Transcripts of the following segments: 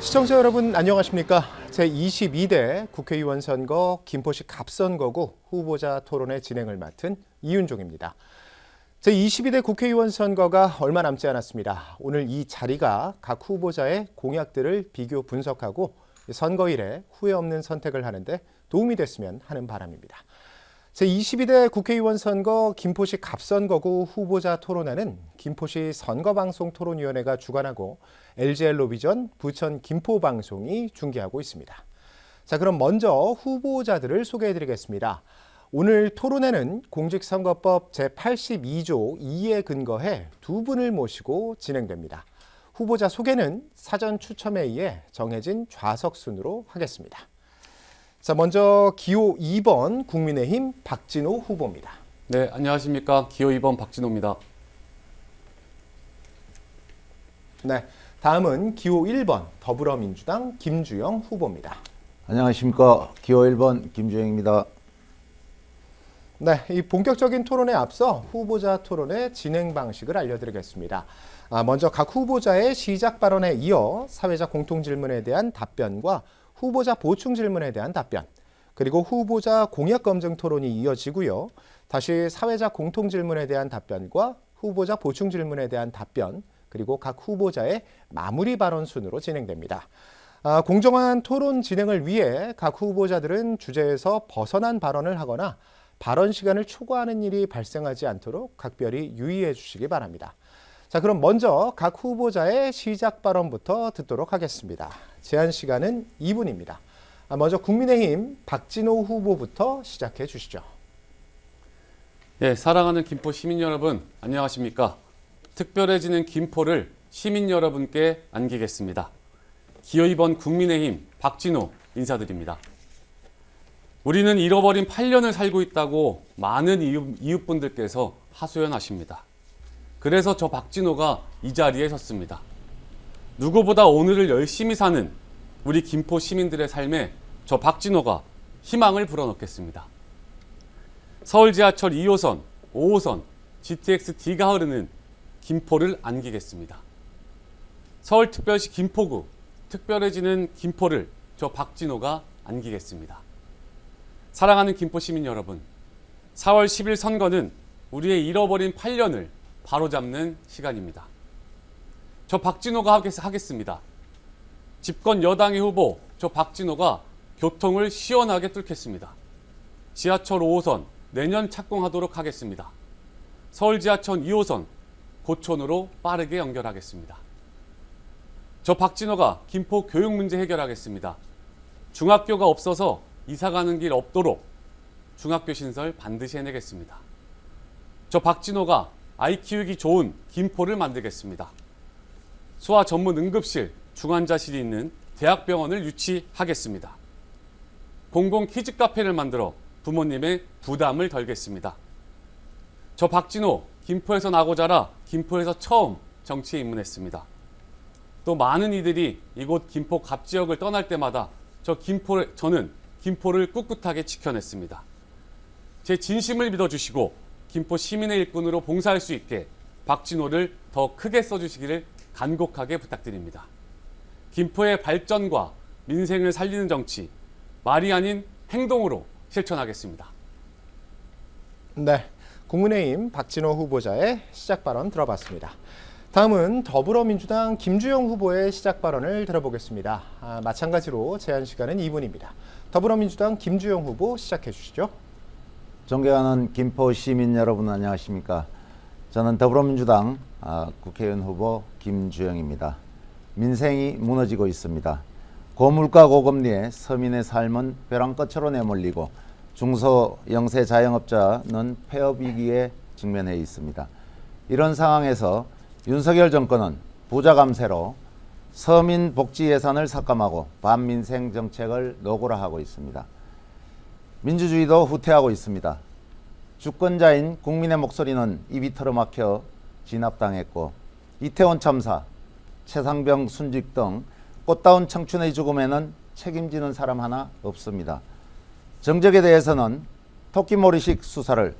시청자 여러분 안녕하십니까? 제22대 국회의원 선거 김포시 갑선거구 후보자 토론회 진행을 맡은 이윤종입니다. 제22대 국회의원 선거가 얼마 남지 않았습니다. 오늘 이 자리가 각 후보자의 공약들을 비교 분석하고 선거일에 후회 없는 선택을 하는데 도움이 됐으면 하는 바람입니다. 제22대 국회의원 선거 김포시 갑선거구 후보자 토론회는 김포시 선거방송토론위원회가 주관하고 LG엘로비전 부천 김포방송이 중계하고 있습니다. 자, 그럼 먼저 후보자들을 소개해드리겠습니다. 오늘 토론회는 공직선거법 제82조 2에 근거해 두 분을 모시고 진행됩니다. 후보자 소개는 사전 추첨에 의해 정해진 좌석 순으로 하겠습니다. 자, 먼저 기호 2번 국민의힘 박진호 후보입니다. 네, 안녕하십니까. 기호 2번 박진호입니다. 네, 다음은 기호 1번 더불어민주당 김주영 후보입니다. 안녕하십니까. 기호 1번 김주영입니다. 네, 이 본격적인 토론에 앞서 후보자 토론의 진행 방식을 알려드리겠습니다. 먼저 각 후보자의 시작 발언에 이어 사회자 공통질문에 대한 답변과 후보자 보충 질문에 대한 답변, 그리고 후보자 공약 검증 토론이 이어지고요. 다시 사회자 공통 질문에 대한 답변과 후보자 보충 질문에 대한 답변, 그리고 각 후보자의 마무리 발언 순으로 진행됩니다. 공정한 토론 진행을 위해 각 후보자들은 주제에서 벗어난 발언을 하거나 발언 시간을 초과하는 일이 발생하지 않도록 각별히 유의해 주시기 바랍니다. 자, 그럼 먼저 각 후보자의 시작 발언부터 듣도록 하겠습니다. 제한 시간은 2분입니다. 먼저 국민의힘 박진호 후보부터 시작해 주시죠. 예, 사랑하는 김포 시민 여러분, 안녕하십니까. 특별해지는 김포를 시민 여러분께 안기겠습니다. 기호 2번 국민의힘 박진호 인사드립니다. 우리는 잃어버린 8년을 살고 있다고 많은 이웃분들께서 하소연하십니다. 그래서 저 박진호가 이 자리에 섰습니다. 누구보다 오늘을 열심히 사는 우리 김포 시민들의 삶에 저 박진호가 희망을 불어넣겠습니다. 서울 지하철 2호선, 5호선, GTX-D가 흐르는 김포를 안기겠습니다. 서울특별시 김포구, 특별해지는 김포를 저 박진호가 안기겠습니다. 사랑하는 김포 시민 여러분, 4월 10일 선거는 우리의 잃어버린 8년을 바로잡는 시간입니다. 저 박진호가 하겠습니다. 집권 여당의 후보 저 박진호가 교통을 시원하게 뚫겠습니다. 지하철 5호선 내년 착공하도록 하겠습니다. 서울 지하철 2호선 고촌으로 빠르게 연결하겠습니다. 저 박진호가 김포 교육 문제 해결하겠습니다. 중학교가 없어서 이사가는 길 없도록 중학교 신설 반드시 해내겠습니다. 저 박진호가 아이 키우기 좋은 김포를 만들겠습니다. 소아 전문 응급실, 중환자실이 있는 대학병원을 유치하겠습니다. 공공 키즈 카페를 만들어 부모님의 부담을 덜겠습니다. 저 박진호, 김포에서 나고 자라 김포에서 처음 정치에 입문했습니다. 또 많은 이들이 이곳 김포 갑지역을 떠날 때마다 저는 김포를 꿋꿋하게 지켜냈습니다. 제 진심을 믿어주시고 김포 시민의 일꾼으로 봉사할 수 있게 박진호를 더 크게 써주시기를 간곡하게 부탁드립니다. 김포의 발전과 민생을 살리는 정치, 말이 아닌 행동으로 실천하겠습니다. 네, 국민의힘 박진호 후보자의 시작 발언 들어봤습니다. 다음은 더불어민주당 김주영 후보의 시작 발언을 들어보겠습니다. 마찬가지로 제한 시간은 2분입니다. 더불어민주당 김주영 후보 시작해 주시죠. 존경하는 김포 시민 여러분 안녕하십니까. 저는 더불어민주당 국회의원 후보 김주영입니다. 민생이 무너지고 있습니다. 고물가 고금리에 서민의 삶은 벼랑끝으로 내몰리고 중소 영세 자영업자는 폐업 위기에 직면해 있습니다. 이런 상황에서 윤석열 정권은 부자 감세로 서민 복지 예산을 삭감하고 반민생 정책을 노골화하고 있습니다. 민주주의도 후퇴하고 있습니다. 주권자인 국민의 목소리는 입이 틀어막혀 진압당했고 이태원 참사, 최상병 순직 등 꽃다운 청춘의 죽음에는 책임지는 사람 하나 없습니다. 정적에 대해서는 토끼몰이식 수사를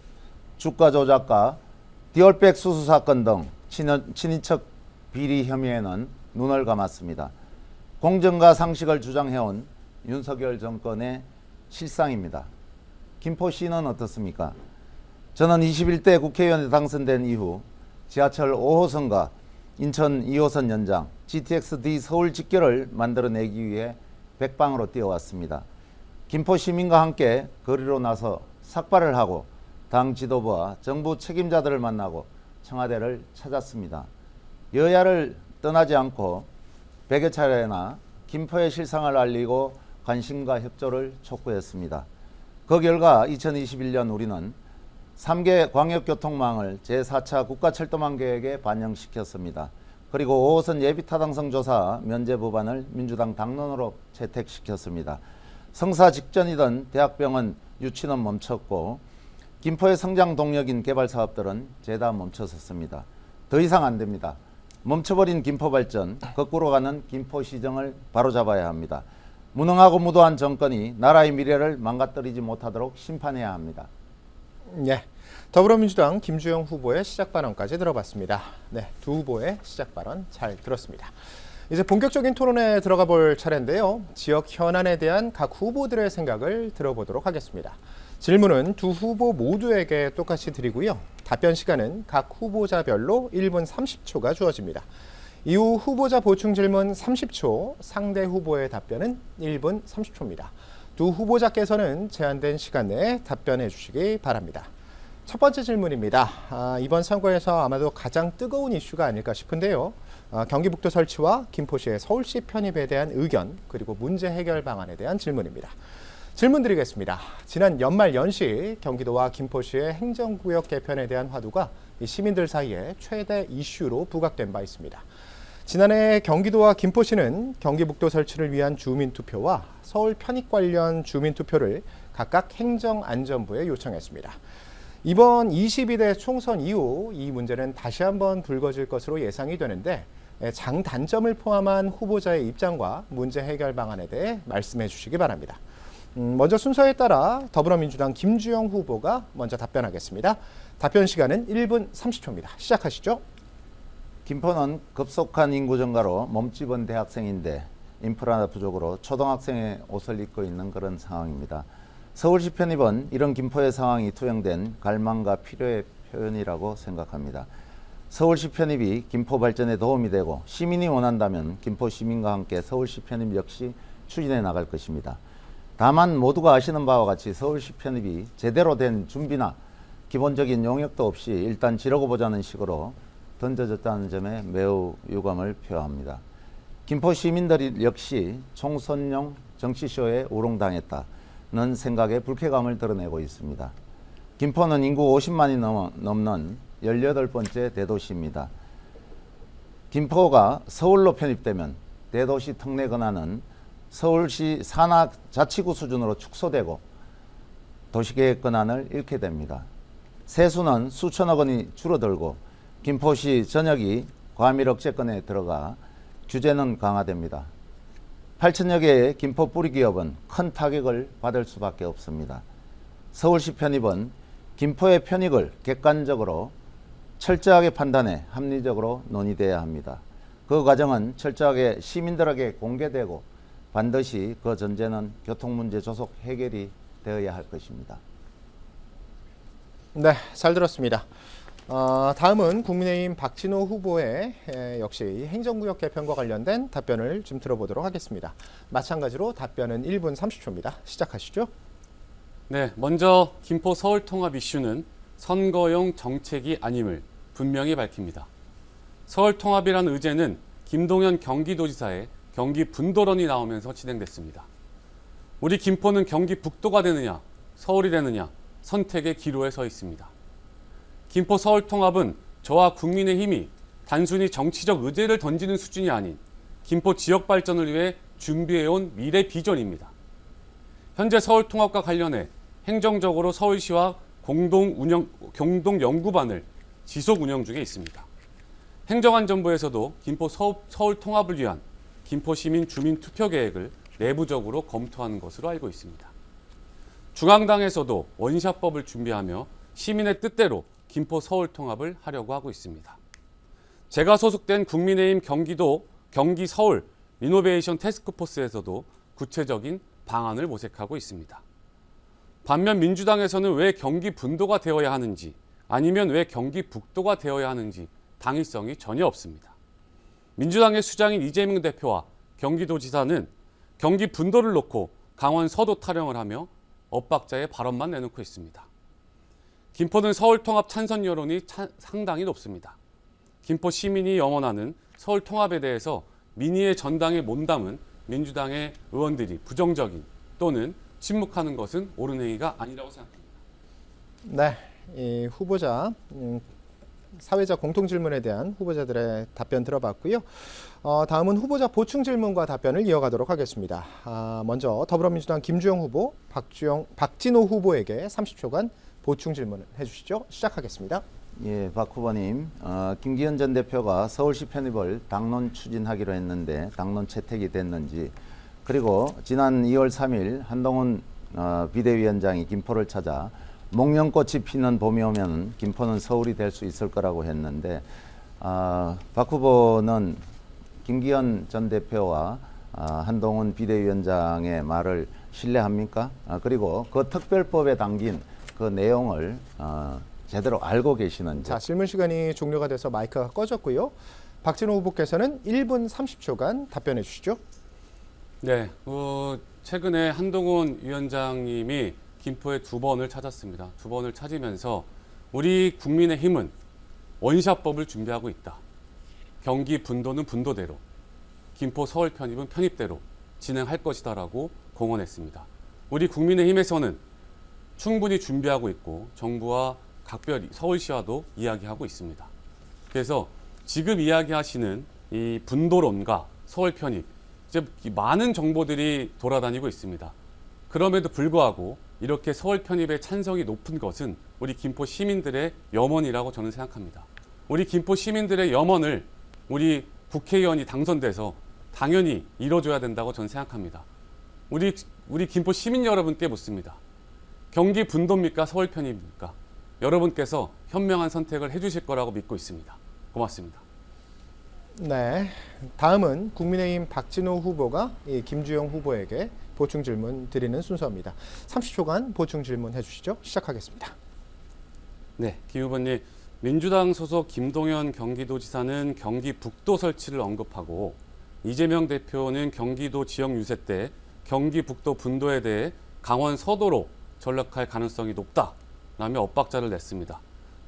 주가 조작과 디올백 수수 사건 등 친인척 비리 혐의에는 눈을 감았습니다. 공정과 상식을 주장해온 윤석열 정권의 실상입니다. 김포시는 어떻습니까? 저는 21대 국회의원에 당선된 이후 지하철 5호선과 인천 2호선 연장, GTX-D 서울 직결을 만들어내기 위해 백방으로 뛰어왔습니다. 김포 시민과 함께 거리로 나서 삭발을 하고 당 지도부와 정부 책임자들을 만나고 청와대를 찾았습니다. 여야를 떠나지 않고 100여 차례나 김포의 실상을 알리고 관심과 협조를 촉구했습니다. 그 결과 2021년 우리는 3개 광역교통망을 제4차 국가철도망 계획에 반영시켰습니다. 그리고 5호선 예비타당성 조사 면제 법안을 민주당 당론으로 채택시켰습니다. 성사 직전이던 대학병원 유치는 멈췄고 김포의 성장 동력인 개발 사업들은 죄다 멈춰섰습니다. 더 이상 안 됩니다. 멈춰버린 김포 발전, 거꾸로 가는 김포 시정을 바로잡아야 합니다. 무능하고 무도한 정권이 나라의 미래를 망가뜨리지 못하도록 심판해야 합니다. 네, 더불어민주당 김주영 후보의 시작 발언까지 들어봤습니다. 네, 두 후보의 시작 발언 잘 들었습니다. 이제 본격적인 토론에 들어가 볼 차례인데요. 지역 현안에 대한 각 후보들의 생각을 들어보도록 하겠습니다. 질문은 두 후보 모두에게 똑같이 드리고요. 답변 시간은 각 후보자별로 1분 30초가 주어집니다. 이후 후보자 보충 질문 30초, 상대 후보의 답변은 1분 30초입니다. 두 후보자께서는 제한된 시간 내에 답변해 주시기 바랍니다. 첫 번째 질문입니다. 이번 선거에서 아마도 가장 뜨거운 이슈가 아닐까 싶은데요. 경기북도 설치와 김포시의 서울시 편입에 대한 의견, 그리고 문제 해결 방안에 대한 질문입니다. 질문 드리겠습니다. 지난 연말 연시 경기도와 김포시의 행정구역 개편에 대한 화두가 시민들 사이에 최대 이슈로 부각된 바 있습니다. 지난해 경기도와 김포시는 경기북도 설치를 위한 주민투표와 서울 편입 관련 주민투표를 각각 행정안전부에 요청했습니다. 이번 22대 총선 이후 이 문제는 다시 한번 불거질 것으로 예상이 되는데 장단점을 포함한 후보자의 입장과 문제 해결 방안에 대해 말씀해 주시기 바랍니다. 먼저 순서에 따라 더불어민주당 김주영 후보가 먼저 답변하겠습니다. 답변 시간은 1분 30초입니다. 시작하시죠. 김포는 급속한 인구 증가로 몸집은 대학생인데 인프라 부족으로 초등학생의 옷을 입고 있는 그런 상황입니다. 서울시 편입은 이런 김포의 상황이 투영된 갈망과 필요의 표현이라고 생각합니다. 서울시 편입이 김포 발전에 도움이 되고 시민이 원한다면 김포 시민과 함께 서울시 편입 역시 추진해 나갈 것입니다. 다만 모두가 아시는 바와 같이 서울시 편입이 제대로 된 준비나 기본적인 용역도 없이 일단 지르고 보자는 식으로 던져졌다는 점에 매우 유감을 표합니다. 김포 시민들 역시 총선용 정치쇼에 우롱당했다는 생각에 불쾌감을 드러내고 있습니다. 김포는 인구 50만이 넘는 18번째 대도시입니다. 김포가 서울로 편입되면 대도시 특례 권한은 서울시 산하 자치구 수준으로 축소되고 도시계획 권한을 잃게 됩니다. 세수는 수천억 원이 줄어들고 김포시 전역이 과밀 억제권에 들어가 규제는 강화됩니다. 8천여 개의 김포 뿌리기업은 큰 타격을 받을 수밖에 없습니다. 서울시 편입은 김포의 편익을 객관적으로 철저하게 판단해 합리적으로 논의돼야 합니다. 그 과정은 철저하게 시민들에게 공개되고 반드시 그 전제는 교통문제 조속 해결이 되어야 할 것입니다. 네, 잘 들었습니다. 다음은 국민의힘 박진호 후보의 역시 행정구역 개편과 관련된 답변을 좀 들어보도록 하겠습니다. 마찬가지로 답변은 1분 30초입니다. 시작하시죠. 네, 먼저 김포 서울 통합 이슈는 선거용 정책이 아님을 분명히 밝힙니다. 서울 통합이라는 의제는 김동연 경기도지사의 경기 분도론이 나오면서 진행됐습니다. 우리 김포는 경기 북도가 되느냐, 서울이 되느냐 선택의 기로에 서 있습니다. 김포 서울 통합은 저와 국민의힘이 단순히 정치적 의제를 던지는 수준이 아닌 김포 지역 발전을 위해 준비해온 미래 비전입니다. 현재 서울 통합과 관련해 행정적으로 서울시와 공동 연구반을 지속 운영 중에 있습니다. 행정안전부에서도 김포 서울 통합을 위한 김포 시민 주민 투표 계획을 내부적으로 검토하는 것으로 알고 있습니다. 중앙당에서도 원샷법을 준비하며 시민의 뜻대로 김포 서울 통합을 하려고 하고 있습니다. 제가 소속된 국민의힘 경기도, 경기 서울 리노베이션 태스크포스에서도 구체적인 방안을 모색하고 있습니다. 반면 민주당에서는 왜 경기 분도가 되어야 하는지 아니면 왜 경기 북도가 되어야 하는지 당위성이 전혀 없습니다. 민주당의 수장인 이재명 대표와 경기도지사는 경기 분도를 놓고 강원 서도 타령을 하며 엇박자의 발언만 내놓고 있습니다. 김포는 서울 통합 찬성 여론이 상당히 높습니다. 김포 시민이 염원하는 서울 통합에 대해서 민의의 전당에 몸담은 민주당의 의원들이 부정적인 또는 침묵하는 것은 옳은 행위가 아니라고 생각합니다. 네, 이 후보자 사회자 공통 질문에 대한 후보자들의 답변 들어봤고요. 다음은 후보자 보충 질문과 답변을 이어가도록 하겠습니다. 먼저 더불어민주당 김주영 후보, 박진호 후보에게 30초간 보충 질문을 해주시죠. 시작하겠습니다. 예, 박 후보님, 김기현 전 대표가 서울시 편입을 당론 추진하기로 했는데 당론 채택이 됐는지, 그리고 지난 2월 3일 한동훈 비대위원장이 김포를 찾아 목련꽃이 피는 봄이 오면 김포는 서울이 될 수 있을 거라고 했는데, 박 후보는 김기현 전 대표와 한동훈 비대위원장의 말을 신뢰합니까? 그리고 그 특별법에 담긴 그 내용을 제대로 알고 계시는지. 자, 질문 시간이 종료가 돼서 마이크가 꺼졌고요. 박진호 후보께서는 1분 30초간 답변해 주시죠. 네, 최근에 한동훈 위원장님이 김포에 2번을 찾았습니다. 2번을 찾으면서 우리 국민의힘은 원샷법을 준비하고 있다. 경기 분도는 분도대로, 김포 서울 편입은 편입대로 진행할 것이다라고 공언했습니다. 우리 국민의힘에서는 충분히 준비하고 있고 정부와 각별히 서울시와도 이야기하고 있습니다. 그래서 지금 이야기하시는 이 분도론과 서울 편입, 이제 많은 정보들이 돌아다니고 있습니다. 그럼에도 불구하고 이렇게 서울 편입의 찬성이 높은 것은 우리 김포 시민들의 염원이라고 저는 생각합니다. 우리 김포 시민들의 염원을 우리 국회의원이 당선돼서 당연히 이뤄줘야 된다고 저는 생각합니다. 우리 김포 시민 여러분께 묻습니다. 경기 분도입니까? 서울 편입니까? 여러분께서 현명한 선택을 해주실 거라고 믿고 있습니다. 고맙습니다. 네, 다음은 국민의힘 박진호 후보가 김주영 후보에게 보충 질문 드리는 순서입니다. 30초간 보충 질문 해주시죠. 시작하겠습니다. 네, 김 후보님, 민주당 소속 김동연 경기도지사는 경기 북도 설치를 언급하고 이재명 대표는 경기도 지역 유세 때 경기 북도 분도에 대해 강원 서도로 전락할 가능성이 높다라며 엇박자를 냈습니다.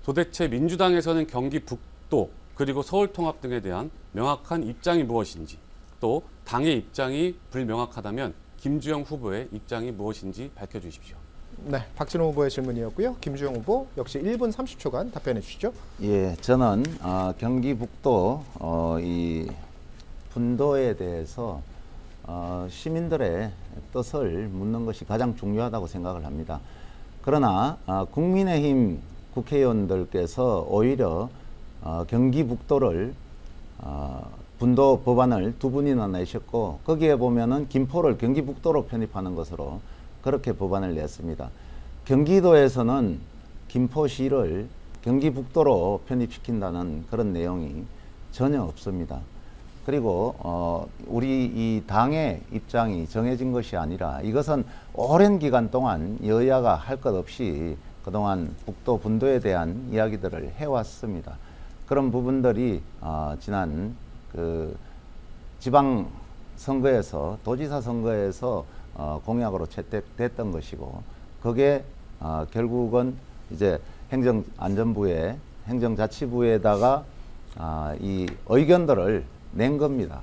도대체 민주당에서는 경기 북도 그리고 서울 통합 등에 대한 명확한 입장이 무엇인지, 또 당의 입장이 불명확하다면 김주영 후보의 입장이 무엇인지 밝혀주십시오. 네, 박진호 후보의 질문이었고요. 김주영 후보 역시 1분 30초간 답변해 주시죠. 예, 저는 경기 북도 이 분도에 대해서 시민들의 뜻을 묻는 것이 가장 중요하다고 생각을 합니다. 그러나 국민의힘 국회의원들께서 오히려 경기 북도를 분도 법안을 2분이나 내셨고, 거기에 보면은 김포를 경기 북도로 편입하는 것으로 그렇게 법안을 냈습니다. 경기도에서는 김포시를 경기 북도로 편입시킨다는 그런 내용이 전혀 없습니다. 그리고 우리 이 당의 입장이 정해진 것이 아니라 이것은 오랜 기간 동안 여야가 할 것 없이 그동안 북도 분도에 대한 이야기들을 해왔습니다. 그런 부분들이 지난 그 지방 선거에서, 도지사 선거에서 공약으로 채택됐던 것이고, 그게 결국은 이제 행정안전부에, 행정자치부에다가 이 의견들을 낸 겁니다.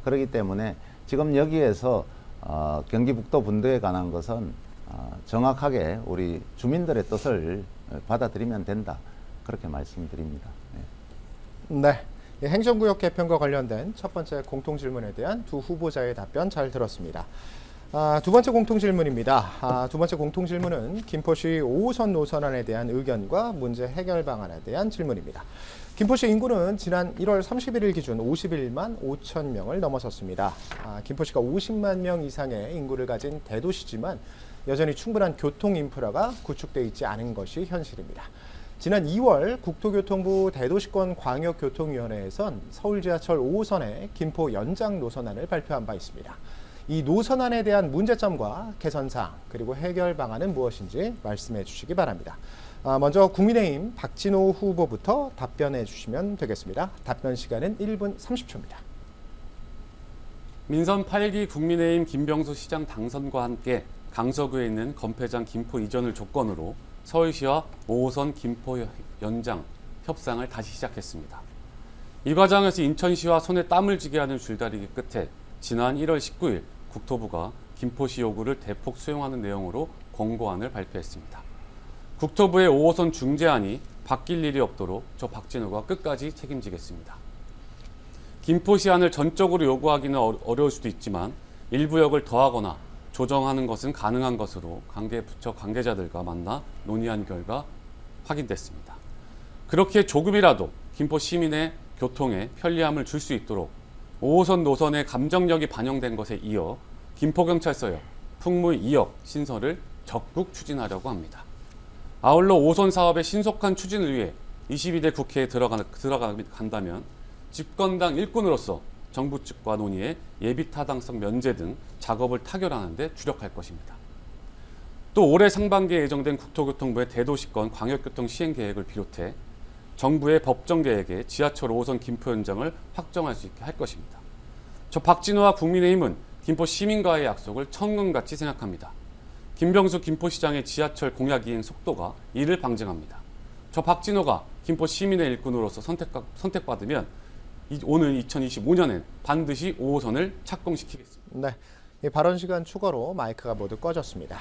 그렇기 때문에 지금 여기에서 경기 북도 분도에 관한 것은 정확하게 우리 주민들의 뜻을 받아들이면 된다, 그렇게 말씀드립니다. 네, 행정구역 개편과 관련된 첫 번째 공통 질문에 대한 두 후보자의 답변 잘 들었습니다. 두 번째 공통 질문입니다. 두 번째 공통 질문은 김포시 5호선 노선안에 대한 의견과 문제 해결 방안에 대한 질문입니다. 김포시 인구는 지난 1월 31일 기준 51만 5천 명을 넘어섰습니다. 김포시가 50만 명 이상의 인구를 가진 대도시지만 여전히 충분한 교통 인프라가 구축돼 있지 않은 것이 현실입니다. 지난 2월 국토교통부 대도시권 광역교통위원회에선 서울 지하철 5호선의 김포 연장 노선안을 발표한 바 있습니다. 이 노선안에 대한 문제점과 개선사항 그리고 해결 방안은 무엇인지 말씀해 주시기 바랍니다. 먼저 국민의힘 박진호 후보부터 답변해 주시면 되겠습니다. 답변 시간은 1분 30초입니다. 민선 8기 국민의힘 김병수 시장 당선과 함께 강서구에 있는 건폐장 김포 이전을 조건으로 서울시와 5호선 김포 연장 협상을 다시 시작했습니다. 이 과정에서 인천시와 손에 땀을 쥐게 하는 줄다리기 끝에 지난 1월 19일 국토부가 김포시 요구를 대폭 수용하는 내용으로 권고안을 발표했습니다. 국토부의 5호선 중재안이 바뀔 일이 없도록 저 박진호가 끝까지 책임지겠습니다. 김포시안을 전적으로 요구하기는 어려울 수도 있지만 일부 역을 더하거나 조정하는 것은 가능한 것으로 관계부처 관계자들과 만나 논의한 결과 확인됐습니다. 그렇게 조금이라도 김포 시민의 교통에 편리함을 줄 수 있도록 5호선 노선의 감정력이 반영된 것에 이어 김포경찰서역 풍무 2역 신설을 적극 추진하려고 합니다. 아울러 5호선 사업의 신속한 추진을 위해 22대 국회에 들어간다면 집권당 일꾼으로서 정부 측과 논의해 예비타당성 면제 등 작업을 타결하는 데 주력할 것입니다. 또 올해 상반기에 예정된 국토교통부의 대도시권 광역교통 시행계획을 비롯해 정부의 법정계획에 지하철 5호선 김포 연장을 확정할 수 있게 할 것입니다. 저 박진호와 국민의힘은 김포 시민과의 약속을 천금같이 생각합니다. 김병수 김포시장의 지하철 공약 이행 속도가 이를 방증합니다. 저 박진호가 김포 시민의 일꾼으로서 선택받으면 오늘 2025년엔 반드시 5호선을 착공시키겠습니다. 네, 발언 시간 추가로 마이크가 모두 꺼졌습니다.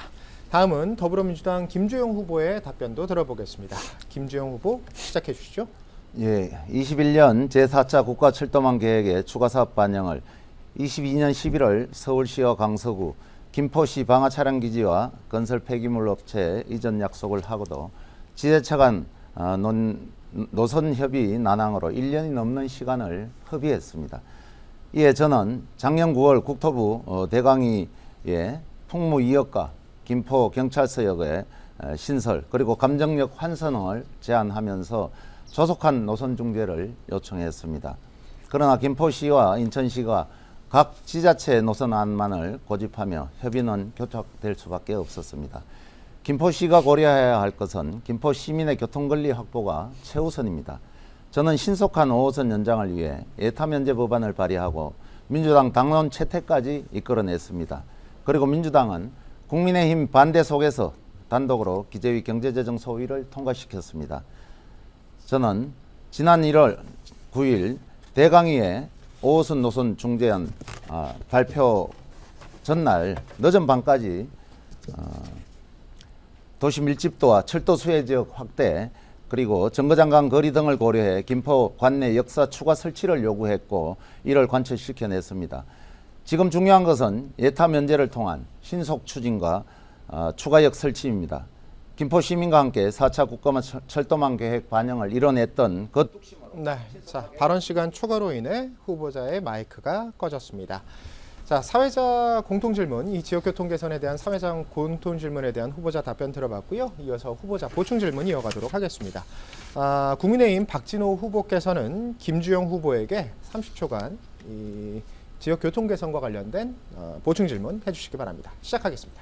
다음은 더불어민주당 김주영 후보의 답변도 들어보겠습니다. 김주영 후보 시작해 주시죠. 예, 21년 제4차 국가철도망 계획의 추가 사업 반영을 22년 11월 서울시와 강서구, 김포시 방화 차량기지와 건설 폐기물 업체 이전 약속을 하고도 지자체 간 노선 협의 난항으로 1년이 넘는 시간을 허비했습니다. 이에 저는 작년 9월 국토부 대강위에 풍무 2역과 김포 경찰서역의 신설 그리고 감정력 환선을 제안하면서 조속한 노선 중재를 요청했습니다. 그러나 김포시와 인천시가 각 지자체 노선안만을 고집하며 협의는 교착될 수밖에 없었습니다. 김포시가 고려해야 할 것은 김포 시민의 교통권리 확보가 최우선입니다. 저는 신속한 5호선 연장을 위해 예타면제 법안을 발의하고 민주당 당론 채택까지 이끌어냈습니다. 그리고 민주당은 국민의힘 반대 속에서 단독으로 기재위 경제재정 소위를 통과시켰습니다. 저는 지난 1월 9일 대강위에 5호선 노선 중재안 발표 전날 늦은 밤까지 도시 밀집도와 철도 수혜 지역 확대 그리고 정거장간 거리 등을 고려해 김포 관내 역사 추가 설치를 요구했고 이를 관철시켜냈습니다. 지금 중요한 것은 예타 면제를 통한 신속 추진과 추가역 설치입니다. 김포 시민과 함께 4차 국가 철도망 계획 반영을 이뤄냈던 그 뚝심으로. 네, 자 발언 시간 추가로 인해 후보자의 마이크가 꺼졌습니다. 자, 사회자 공통질문, 이 지역교통 개선에 대한 사회자 공통질문에 대한 후보자 답변 들어봤고요. 이어서 후보자 보충질문 이어가도록 하겠습니다. 국민의힘 박진호 후보께서는 김주영 후보에게 30초간 이 지역교통 개선과 관련된 보충질문 해주시기 바랍니다. 시작하겠습니다.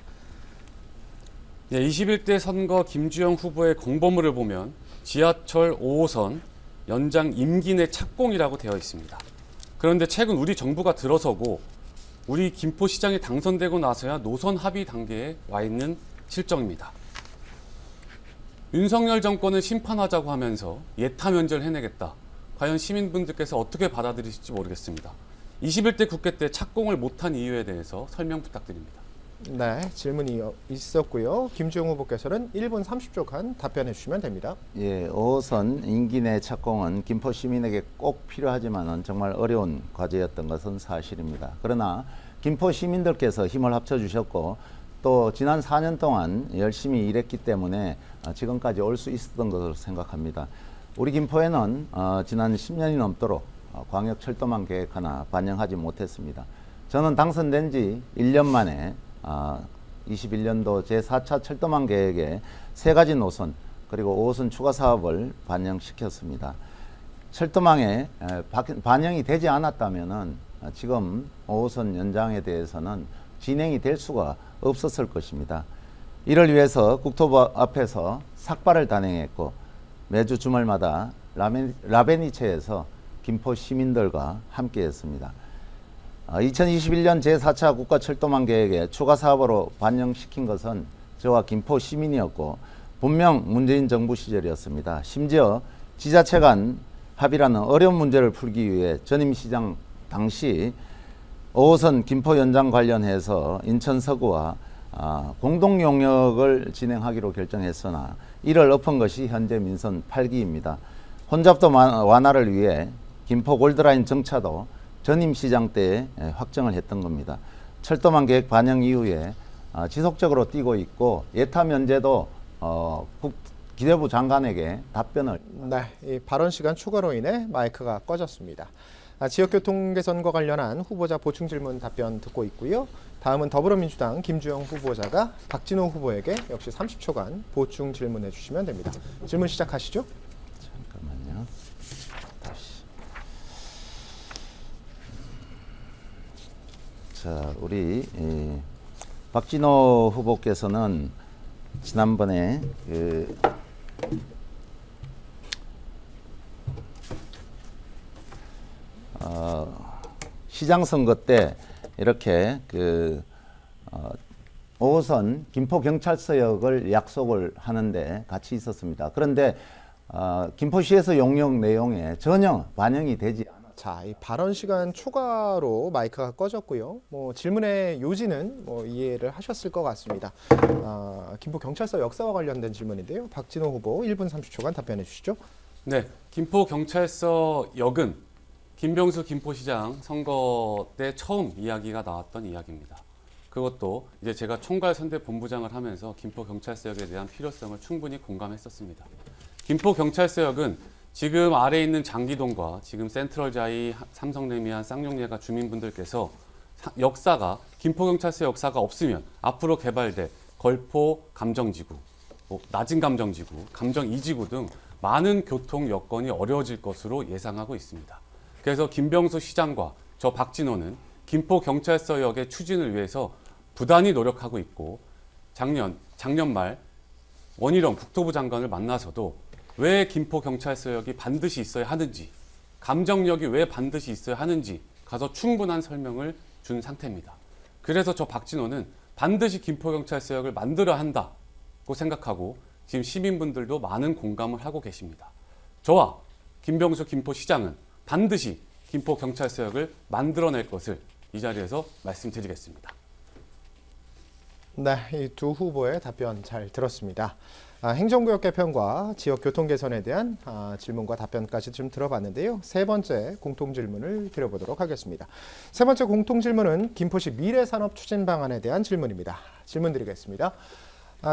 네, 21대 선거 김주영 후보의 공보물을 보면 지하철 5호선 연장 임기 내 착공이라고 되어 있습니다. 그런데 최근 우리 정부가 들어서고 우리 김포시장이 당선되고 나서야 노선 합의 단계에 와 있는 실정입니다. 윤석열 정권을 심판하자고 하면서 예타 면제를 해내겠다. 과연 시민분들께서 어떻게 받아들이실지 모르겠습니다. 21대 국회 때 착공을 못한 이유에 대해서 설명 부탁드립니다. 네, 질문이 있었고요. 김주영 후보께서는 1분 30초간 답변해 주시면 됩니다. 예, 5호선 임기 내 착공은 김포 시민에게 꼭 필요하지만은 정말 어려운 과제였던 것은 사실입니다. 그러나 김포 시민들께서 힘을 합쳐 주셨고 또 지난 4년 동안 열심히 일했기 때문에 지금까지 올 수 있었던 것으로 생각합니다. 우리 김포에는 지난 10년이 넘도록 광역 철도망 계획 하나 반영하지 못했습니다. 저는 당선된 지 1년 만에 21년도 제4차 철도망 계획에 3가지 노선 그리고 5호선 추가 사업을 반영시켰습니다. 철도망에 반영이 되지 않았다면은 지금 5호선 연장에 대해서는 진행이 될 수가 없었을 것입니다. 이를 위해서 국토부 앞에서 삭발을 단행했고 매주 주말마다 라베니체에서 김포 시민들과 함께했습니다. 2021년 제4차 국가철도망 계획에 추가 사업으로 반영시킨 것은 저와 김포 시민이었고 분명 문재인 정부 시절이었습니다. 심지어 지자체 간 합의라는 어려운 문제를 풀기 위해 전임 시장 당시 5호선 김포 연장 관련해서 인천 서구와 공동 용역을 진행하기로 결정했으나 이를 엎은 것이 현재 민선 8기입니다. 혼잡도 완화를 위해 김포 골드라인 정차도 전임 시장 때 확정을 했던 겁니다. 철도망 계획 반영 이후에 지속적으로 뛰고 있고 예타 면제도 기재부 장관에게 답변을. 네, 이 발언 시간 추가로 인해 마이크가 꺼졌습니다. 지역교통 개선과 관련한 후보자 보충 질문 답변 듣고 있고요. 다음은 더불어민주당 김주영 후보자가 박진호 후보에게 역시 30초간 보충 질문해 주시면 됩니다. 질문 시작하시죠. 잠깐만요. 다시. 자, 우리 박진호 후보께서는 지난번에 시장 선거 때 이렇게 5호선 김포경찰서역을 약속을 하는데 같이 있었습니다. 그런데 김포시에서 용역 내용에 전혀 반영이 되지 않았습니다. 자, 이 발언 시간 추가로 마이크가 꺼졌고요. 질문의 요지는 이해를 하셨을 것 같습니다. 김포 경찰서 역사와 관련된 질문인데요. 박진호 후보 1분 30초간 답변해 주시죠. 네, 김포 경찰서 역은 김병수 김포시장 선거 때 처음 이야기가 나왔던 이야기입니다. 그것도 이제 제가 총괄 선대 본부장을 하면서 김포 경찰서역에 대한 필요성을 충분히 공감했었습니다. 김포 경찰서역은 지금 아래에 있는 장기동과 지금 센트럴자이, 삼성레미안, 쌍용예가 주민분들께서 역사가 김포경찰서 역사가 없으면 앞으로 개발될 걸포 감정지구, 낮은 감정지구, 감정 2지구 등 많은 교통 여건이 어려워질 것으로 예상하고 있습니다. 그래서 김병수 시장과 저 박진호는 김포경찰서역의 추진을 위해서 부단히 노력하고 있고 작년 말 원희룡 국토부 장관을 만나서도 왜 김포경찰서역이 반드시 있어야 하는지, 감정역이 왜 반드시 있어야 하는지 가서 충분한 설명을 준 상태입니다. 그래서 저 박진호는 반드시 김포경찰서역을 만들어야 한다고 생각하고 지금 시민분들도 많은 공감을 하고 계십니다. 저와 김병수 김포시장은 반드시 김포경찰서역을 만들어낼 것을 이 자리에서 말씀드리겠습니다. 네, 이 두 후보의 답변 잘 들었습니다. 행정구역 개편과 지역 교통 개선에 대한 질문과 답변까지 좀 들어봤는데요. 세 번째 공통 질문을 드려보도록 하겠습니다. 세 번째 공통 질문은 김포시 미래산업 추진 방안에 대한 질문입니다. 질문 드리겠습니다.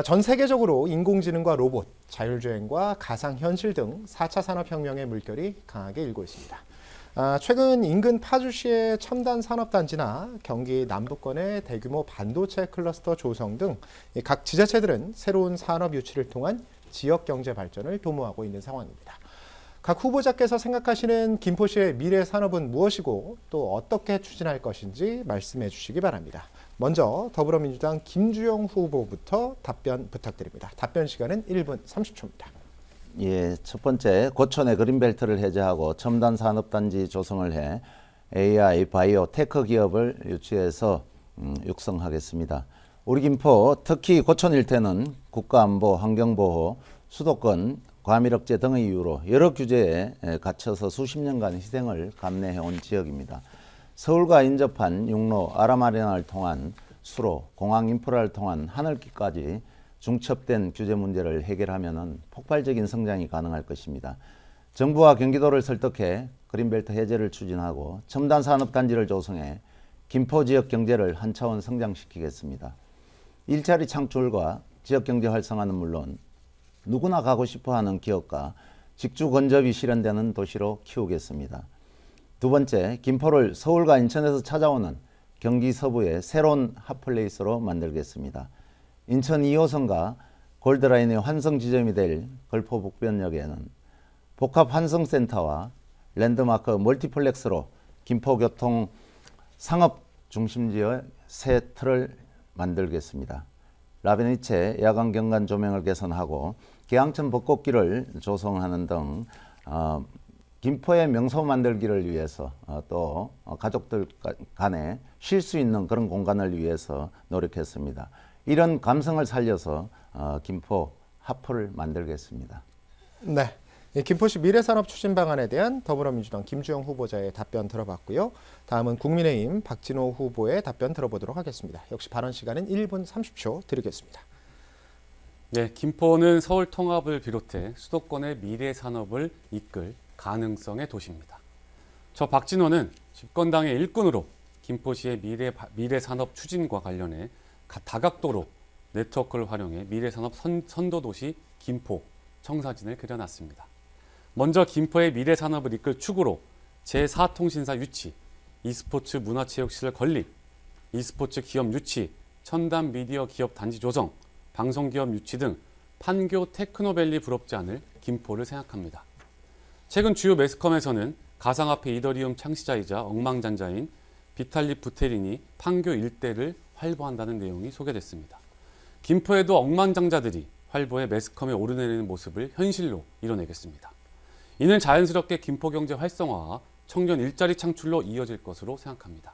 전 세계적으로 인공지능과 로봇, 자율주행과 가상현실 등 4차 산업혁명의 물결이 강하게 일고 있습니다. 최근 인근 파주시의 첨단 산업단지나 경기 남부권의 대규모 반도체 클러스터 조성 등 각 지자체들은 새로운 산업 유치를 통한 지역 경제 발전을 도모하고 있는 상황입니다. 각 후보자께서 생각하시는 김포시의 미래 산업은 무엇이고 또 어떻게 추진할 것인지 말씀해 주시기 바랍니다. 먼저 더불어민주당 김주영 후보부터 답변 부탁드립니다. 답변 시간은 1분 30초입니다. 예, 첫 번째, 고촌의 그린벨트를 해제하고 첨단 산업단지 조성을 해 AI, 바이오, 테크 기업을 유치해서 육성하겠습니다. 우리 김포, 특히 고촌 일대는 국가안보, 환경보호, 수도권, 과밀억제 등의 이유로 여러 규제에 갇혀서 수십 년간 희생을 감내해온 지역입니다. 서울과 인접한 육로, 아라마리나를 통한 수로, 공항 인프라를 통한 하늘길까지 중첩된 규제 문제를 해결하면 폭발적인 성장이 가능할 것입니다. 정부와 경기도를 설득해 그린벨트 해제를 추진하고 첨단 산업단지를 조성해 김포 지역 경제를 한 차원 성장시키겠습니다. 일자리 창출과 지역 경제 활성화는 물론 누구나 가고 싶어하는 기업과 직주 건접이 실현되는 도시로 키우겠습니다. 두 번째, 김포를 서울과 인천에서 찾아오는 경기 서부의 새로운 핫플레이스로 만들겠습니다. 인천 2호선과 골드라인의 환승 지점이 될 걸포북변역에는 복합 환승센터와 랜드마크 멀티플렉스로 김포교통 상업 중심지의 새 틀을 만들겠습니다. 라베니체 야간 경관 조명을 개선하고 계양천 벚꽃길을 조성하는 등 김포의 명소 만들기를 위해서 또 가족들 간에 쉴 수 있는 그런 공간을 위해서 노력했습니다. 이런 감성을 살려서 김포 하프를 만들겠습니다. 네. 김포시 미래산업 추진 방안에 대한 더불어민주당 김주영 후보자의 답변 들어봤고요. 다음은 국민의힘 박진호 후보의 답변 들어보도록 하겠습니다. 역시 발언 시간은 1분 30초 드리겠습니다. 네, 김포는 서울 통합을 비롯해 수도권의 미래 산업을 이끌 가능성의 도시입니다. 저 박진호는 집권당의 일꾼으로 김포시의 미래 산업 추진과 관련해 다각도로 네트워크를 활용해 미래 산업 선도 도시 김포 청사진을 그려놨습니다. 먼저 김포의 미래 산업을 이끌 축으로 제4통신사 유치, e스포츠 문화체육시설 건립, e스포츠 기업 유치, 첨단 미디어 기업 단지 조성, 방송기업 유치 등 판교 테크노밸리 부럽지 않을 김포를 생각합니다. 최근 주요 매스컴에서는 가상화폐 이더리움 창시자이자 억만장자인 비탈리 부테린이 판교 일대를 활보한다는 내용이 소개됐습니다. 김포에도 억만장자들이 활보해 매스컴에 오르내리는 모습을 현실로 이뤄내겠습니다. 이는 자연스럽게 김포경제 활성화와 청년 일자리 창출로 이어질 것으로 생각합니다.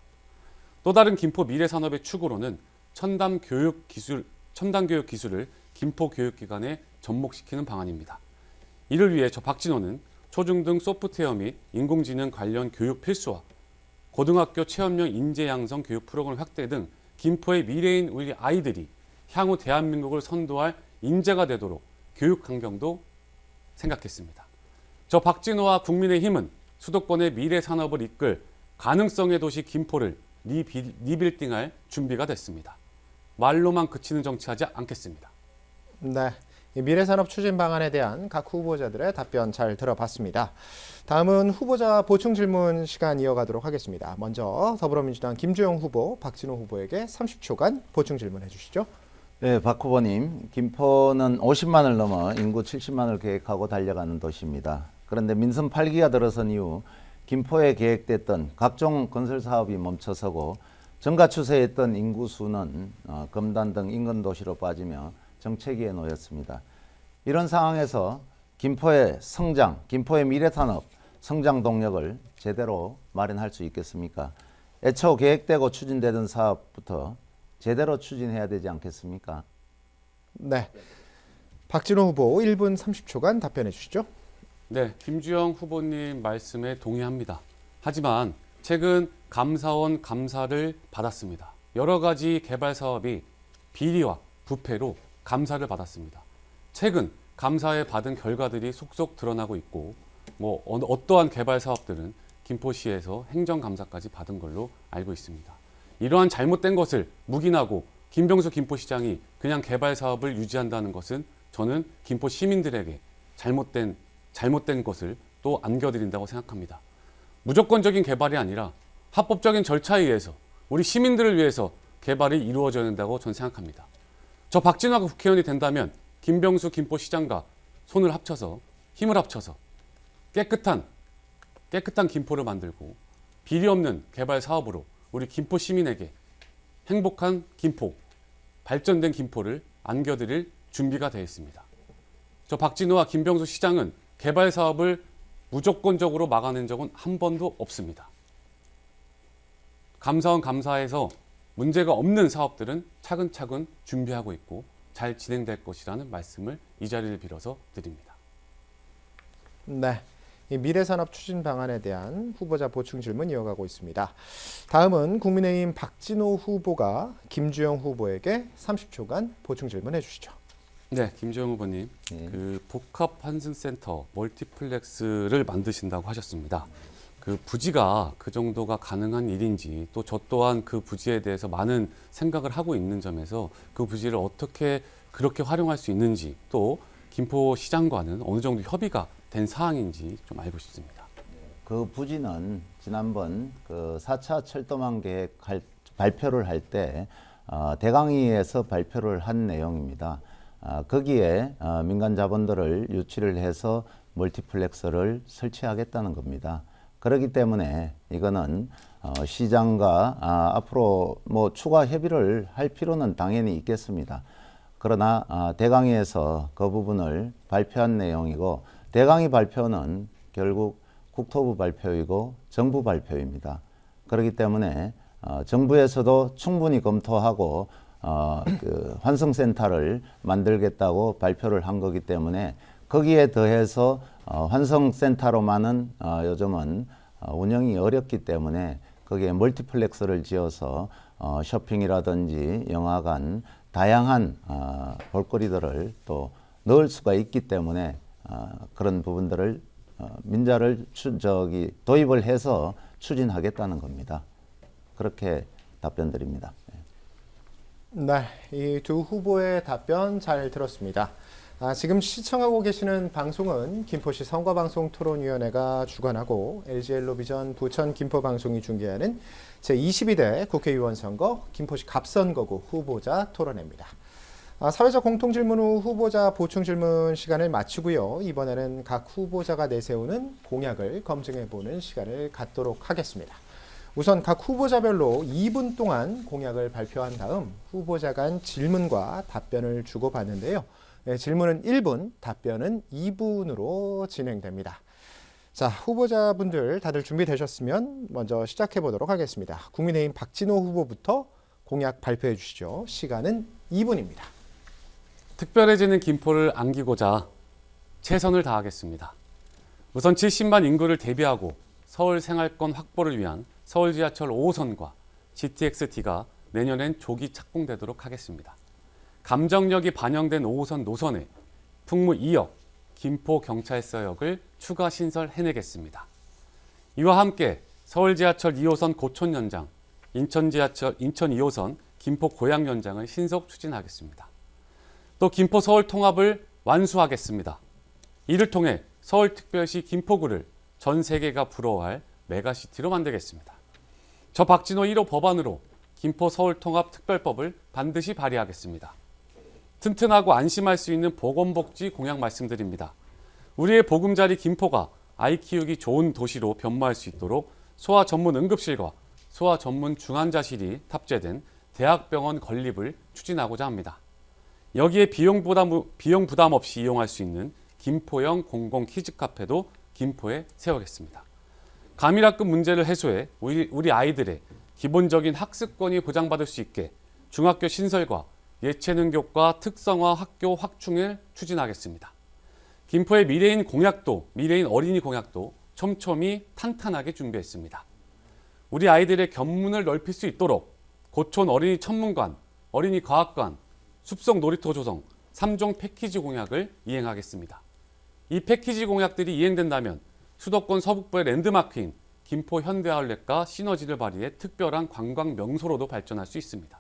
또 다른 김포 미래산업의 축으로는 첨단 교육 기술을 김포 교육기관에 접목시키는 방안입니다. 이를 위해 저 박진호는 초중등 소프트웨어 및 인공지능 관련 교육 필수화, 고등학교 체험형 인재 양성 교육 프로그램 확대 등 김포의 미래인 우리 아이들이 향후 대한민국을 선도할 인재가 되도록 교육 환경도 생각했습니다. 저 박진호와 국민의힘은 수도권의 미래 산업을 이끌 가능성의 도시 김포를 리빌딩할 준비가 됐습니다. 말로만 그치는 정치하지 않겠습니다. 네. 미래산업 추진 방안에 대한 각 후보자들의 답변 잘 들어봤습니다. 다음은 후보자 보충 질문 시간 이어가도록 하겠습니다. 먼저 더불어민주당 김주영 후보, 박진호 후보에게 30초간 보충 질문해 주시죠. 네, 박 후보님, 김포는 50만을 넘어 인구 70만을 계획하고 달려가는 도시입니다. 그런데 민선 8기가 들어선 이후 김포에 계획됐던 각종 건설 사업이 멈춰서고 증가 추세했던 인구수는 금단 등 인근 도시로 빠지며 정체기에 놓였습니다. 이런 상황에서 김포의 성장, 김포의 미래산업 성장 동력을 제대로 마련할 수 있겠습니까? 애초 계획되고 추진되던 사업부터 제대로 추진해야 되지 않겠습니까? 네. 박진호 후보 1분 30초간 답변해 주시죠. 네, 김주영 후보님 말씀에 동의합니다. 하지만 최근 감사원 감사를 받았습니다. 여러 가지 개발 사업이 비리와 부패로 감사를 받았습니다. 최근 감사에 받은 결과들이 속속 드러나고 있고 어떠한 개발 사업들은 김포시에서 행정감사까지 받은 걸로 알고 있습니다. 이러한 잘못된 것을 묵인하고 김병수 김포시장이 그냥 개발 사업을 유지한다는 것은 저는 김포 시민들에게 잘못된 것을 또 안겨드린다고 생각합니다. 무조건적인 개발이 아니라 합법적인 절차에 의해서 우리 시민들을 위해서 개발이 이루어져야 된다고 저는 생각합니다. 저 박진화가 국회의원이 된다면 김병수 김포시장과 힘을 합쳐서 깨끗한 김포를 만들고 비리 없는 개발 사업으로 우리 김포 시민에게 행복한 김포, 발전된 김포를 안겨드릴 준비가 되어 있습니다. 저 박진호와 김병수 시장은 개발 사업을 무조건적으로 막아낸 적은 한 번도 없습니다. 감사원 감사에서 문제가 없는 사업들은 차근차근 준비하고 있고 잘 진행될 것이라는 말씀을 이 자리를 빌어서 드립니다. 네. 이 미래산업 추진 방안에 대한 후보자 보충 질문 이어가고 있습니다. 다음은 국민의힘 박진호 후보가 김주영 후보에게 30초간 보충 질문해 주시죠. 네, 김주영 후보님, 그 복합 환승센터 멀티플렉스를 만드신다고 하셨습니다. 그 부지가 그 정도가 가능한 일인지 또 저 또한 그 부지에 대해서 많은 생각을 하고 있는 점에서 그 부지를 어떻게 그렇게 활용할 수 있는지 또 김포시장과는 어느 정도 협의가 된 사항인지 좀 알고 싶습니다. 그 부지는 지난번 그 4차 철도망 계획 발표를 할 때 대강의에서 발표를 한 내용입니다. 거기에 민간 자본들을 유치를 해서 멀티플렉스를 설치하겠다는 겁니다. 그렇기 때문에 이거는 시장과 앞으로 뭐 추가 협의를 할 필요는 당연히 있겠습니다. 그러나 대강위에서 그 부분을 발표한 내용이고, 대강위 발표는 결국 국토부 발표이고 정부 발표입니다. 그렇기 때문에 정부에서도 충분히 검토하고 그 환성센터를 만들겠다고 발표를 한 거기 때문에, 거기에 더해서 환성센터로만은 요즘은 운영이 어렵기 때문에 거기에 멀티플렉스를 지어서 쇼핑이라든지 영화관, 다양한 볼거리들을 또 넣을 수가 있기 때문에 그런 부분들을 민자를 도입을 해서 추진하겠다는 겁니다. 그렇게 답변드립니다. 네, 이 두 후보의 답변 잘 들었습니다. 지금 시청하고 계시는 방송은 김포시 선거방송토론위원회가 주관하고 LG엘로비전 부천 김포방송이 중계하는 제22대 국회의원 선거 김포시 갑선거구 후보자 토론회입니다. 사회적 공통질문 후 후보자 보충질문 시간을 마치고요. 이번에는 각 후보자가 내세우는 공약을 검증해보는 시간을 갖도록 하겠습니다. 우선 각 후보자별로 2분 동안 공약을 발표한 다음 후보자 간 질문과 답변을 주고받는데요. 질문은 1분, 답변은 2분으로 진행됩니다. 자, 후보자분들 다들 준비되셨으면 먼저 시작해 보도록 하겠습니다. 국민의힘 박진호 후보부터 공약 발표해 주시죠. 시간은 2분입니다. 특별해지는 김포를 안기고자 최선을 다하겠습니다. 우선 70만 인구를 대비하고 서울 생활권 확보를 위한 서울 지하철 5호선과 GTX-D가 내년엔 조기 착공되도록 하겠습니다. 감정력이 반영된 5호선 노선에 풍무 2역, 김포경찰서역을 추가 신설해내겠습니다. 이와 함께 서울 지하철 2호선 고촌 연장, 인천 2호선 김포 고양 연장을 신속 추진하겠습니다. 또 김포 서울 통합을 완수하겠습니다. 이를 통해 서울특별시 김포구를 전 세계가 부러워할 메가시티로 만들겠습니다. 저 박진호 1호 법안으로 김포 서울 통합 특별법을 반드시 발의하겠습니다. 튼튼하고 안심할 수 있는 보건복지 공약 말씀드립니다. 우리의 보금자리 김포가 아이 키우기 좋은 도시로 변모할 수 있도록 소아 전문 응급실과 소아 전문 중환자실이 탑재된 대학병원 건립을 추진하고자 합니다. 여기에 비용 부담 없이 이용할 수 있는 김포형 공공 키즈카페도 김포에 세우겠습니다. 가밀학급 문제를 해소해 우리 아이들의 기본적인 학습권이 보장받을 수 있게 중학교 신설과 예체능 교과 특성화 학교 확충을 추진하겠습니다. 김포의 미래인 어린이 공약도 촘촘히 탄탄하게 준비했습니다. 우리 아이들의 견문을 넓힐 수 있도록 고촌 어린이 천문관, 어린이 과학관, 숲속 놀이터 조성 3종 패키지 공약을 이행하겠습니다. 이 패키지 공약들이 이행된다면 수도권 서북부의 랜드마크인 김포 현대아울렛과 시너지를 발휘해 특별한 관광 명소로도 발전할 수 있습니다.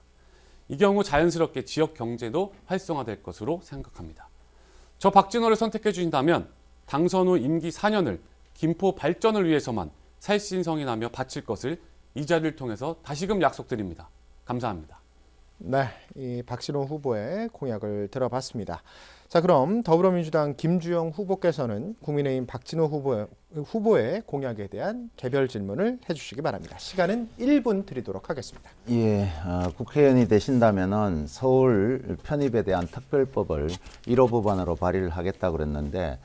이 경우 자연스럽게 지역 경제도 활성화될 것으로 생각합니다. 저 박진호를 선택해 주신다면 당선 후 임기 4년을 김포 발전을 위해서만 살신성인하며 바칠 것을 이 자리를 통해서 다시금 약속드립니다. 감사합니다. 네, 이 박진호 후보의 공약을 들어봤습니다. 자, 그럼 더불어민주당 김주영 후보께서는 국민의힘 박진호 후보의 공약에 대한 개별 질문을 해주시기 바랍니다. 시간은 1분 드리도록 하겠습니다. 예, 국회의원이 되신다면은 서울 편입에 대한 특별법을 1호 법안으로 발의를 하겠다고 그랬는데,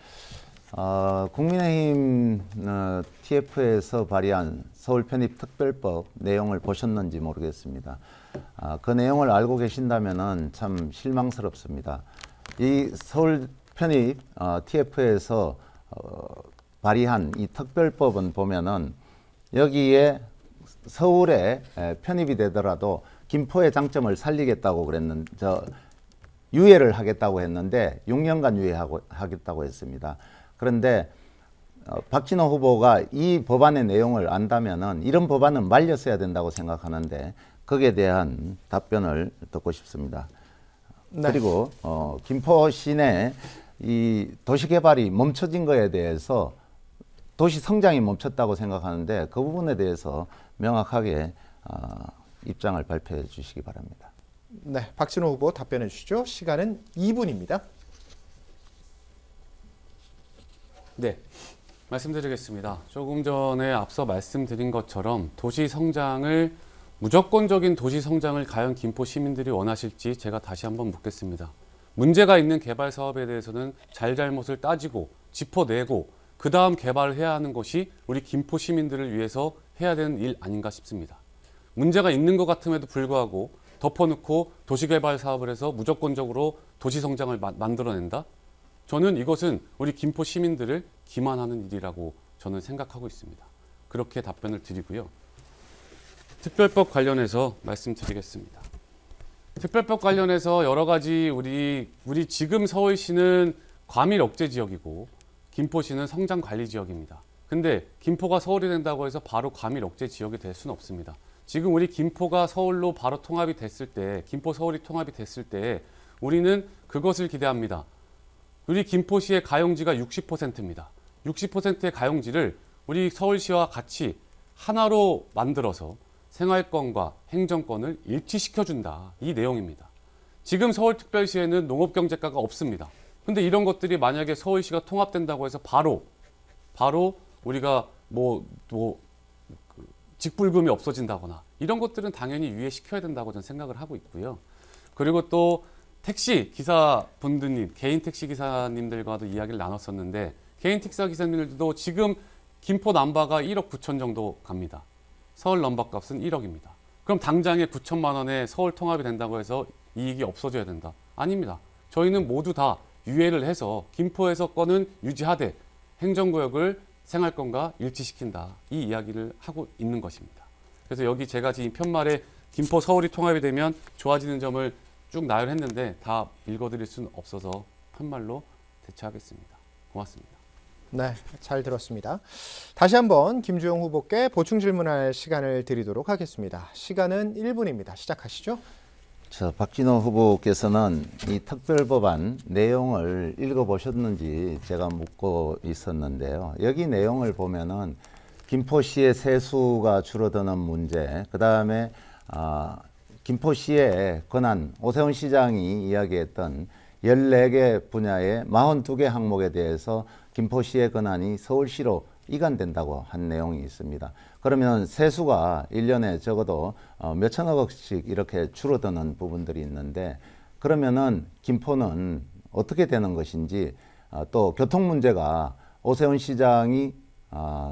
국민의힘 TF에서 발의한 서울 편입 특별법 내용을 보셨는지 모르겠습니다. 그 내용을 알고 계신다면은 참 실망스럽습니다. 이 서울 편입 TF에서 발의한 이 특별법은 보면은 여기에 서울에 편입이 되더라도 김포의 장점을 살리겠다고 유예를 하겠다고 했는데 6년간 유예하겠다고 했습니다. 그런데 박진호 후보가 이 법안의 내용을 안다면은 이런 법안은 말렸어야 된다고 생각하는데 거기에 대한 답변을 듣고 싶습니다. 네. 그리고 김포 시내 이 도시 개발이 멈춰진 거에 대해서 도시 성장이 멈췄다고 생각하는데 그 부분에 대해서 명확하게 입장을 발표해 주시기 바랍니다. 네, 박진호 후보 답변해 주시죠. 시간은 2분입니다. 네, 말씀드리겠습니다. 조금 전에 앞서 말씀드린 것처럼 도시 성장을 무조건적인 도시 성장을 과연 김포 시민들이 원하실지 제가 다시 한번 묻겠습니다. 문제가 있는 개발 사업에 대해서는 잘잘못을 따지고 짚어내고 그 다음 개발을 해야 하는 것이 우리 김포 시민들을 위해서 해야 되는 일 아닌가 싶습니다. 문제가 있는 것 같음에도 불구하고 덮어놓고 도시개발 사업을 해서 무조건적으로 도시 성장을 만들어낸다? 저는 이것은 우리 김포 시민들을 기만하는 일이라고 저는 생각하고 있습니다. 그렇게 답변을 드리고요. 특별법 관련해서 말씀드리겠습니다. 특별법 관련해서 여러 가지 우리 지금 서울시는 과밀 억제 지역이고 김포시는 성장 관리 지역입니다. 근데 김포가 서울이 된다고 해서 바로 과밀 억제 지역이 될 수는 없습니다. 지금 우리 김포가 서울로 바로 통합이 됐을 때, 김포 서울이 통합이 됐을 때 우리는 그것을 기대합니다. 우리 김포시의 가용지가 60%입니다. 60%의 가용지를 우리 서울시와 같이 하나로 만들어서 생활권과 행정권을 일치시켜준다. 이 내용입니다. 지금 서울특별시에는 농업경제과가 없습니다. 근데 이런 것들이 만약에 서울시가 통합된다고 해서 바로 우리가 직불금이 없어진다거나 이런 것들은 당연히 유예시켜야 된다고 저는 생각을 하고 있고요. 그리고 또 택시 기사분들님, 개인 택시 기사님들과도 이야기를 나눴었는데 개인 택시 기사님들도 지금 김포 남바가 1억 9천 정도 갑니다. 서울 넘버 값은 1억입니다. 그럼 당장에 9천만 원에 서울 통합이 된다고 해서 이익이 없어져야 된다? 아닙니다. 저희는 모두 다 유예를 해서 김포에서 거는 유지하되 행정구역을 생활권과 일치시킨다. 이 이야기를 하고 있는 것입니다. 그래서 여기 제가 지금 편말에 김포 서울이 통합이 되면 좋아지는 점을 쭉 나열했는데 다 읽어드릴 수는 없어서 편말로 대체하겠습니다. 고맙습니다. 네, 잘 들었습니다. 다시 한번 김주영 후보께 보충 질문할 시간을 드리도록 하겠습니다. 시간은 1분입니다. 시작하시죠. 박진호 후보께서는 이 특별법안 내용을 읽어보셨는지 제가 묻고 있었는데요. 여기 내용을 보면은 김포시의 세수가 줄어드는 문제, 그 다음에 김포시의 권한, 오세훈 시장이 이야기했던 14개 분야의 42개 항목에 대해서 김포시의 권한이 서울시로 이관된다고 한 내용이 있습니다. 그러면 세수가 1년에 적어도 몇천억씩 이렇게 줄어드는 부분들이 있는데 그러면은 김포는 어떻게 되는 것인지 또 교통 문제가 오세훈 시장이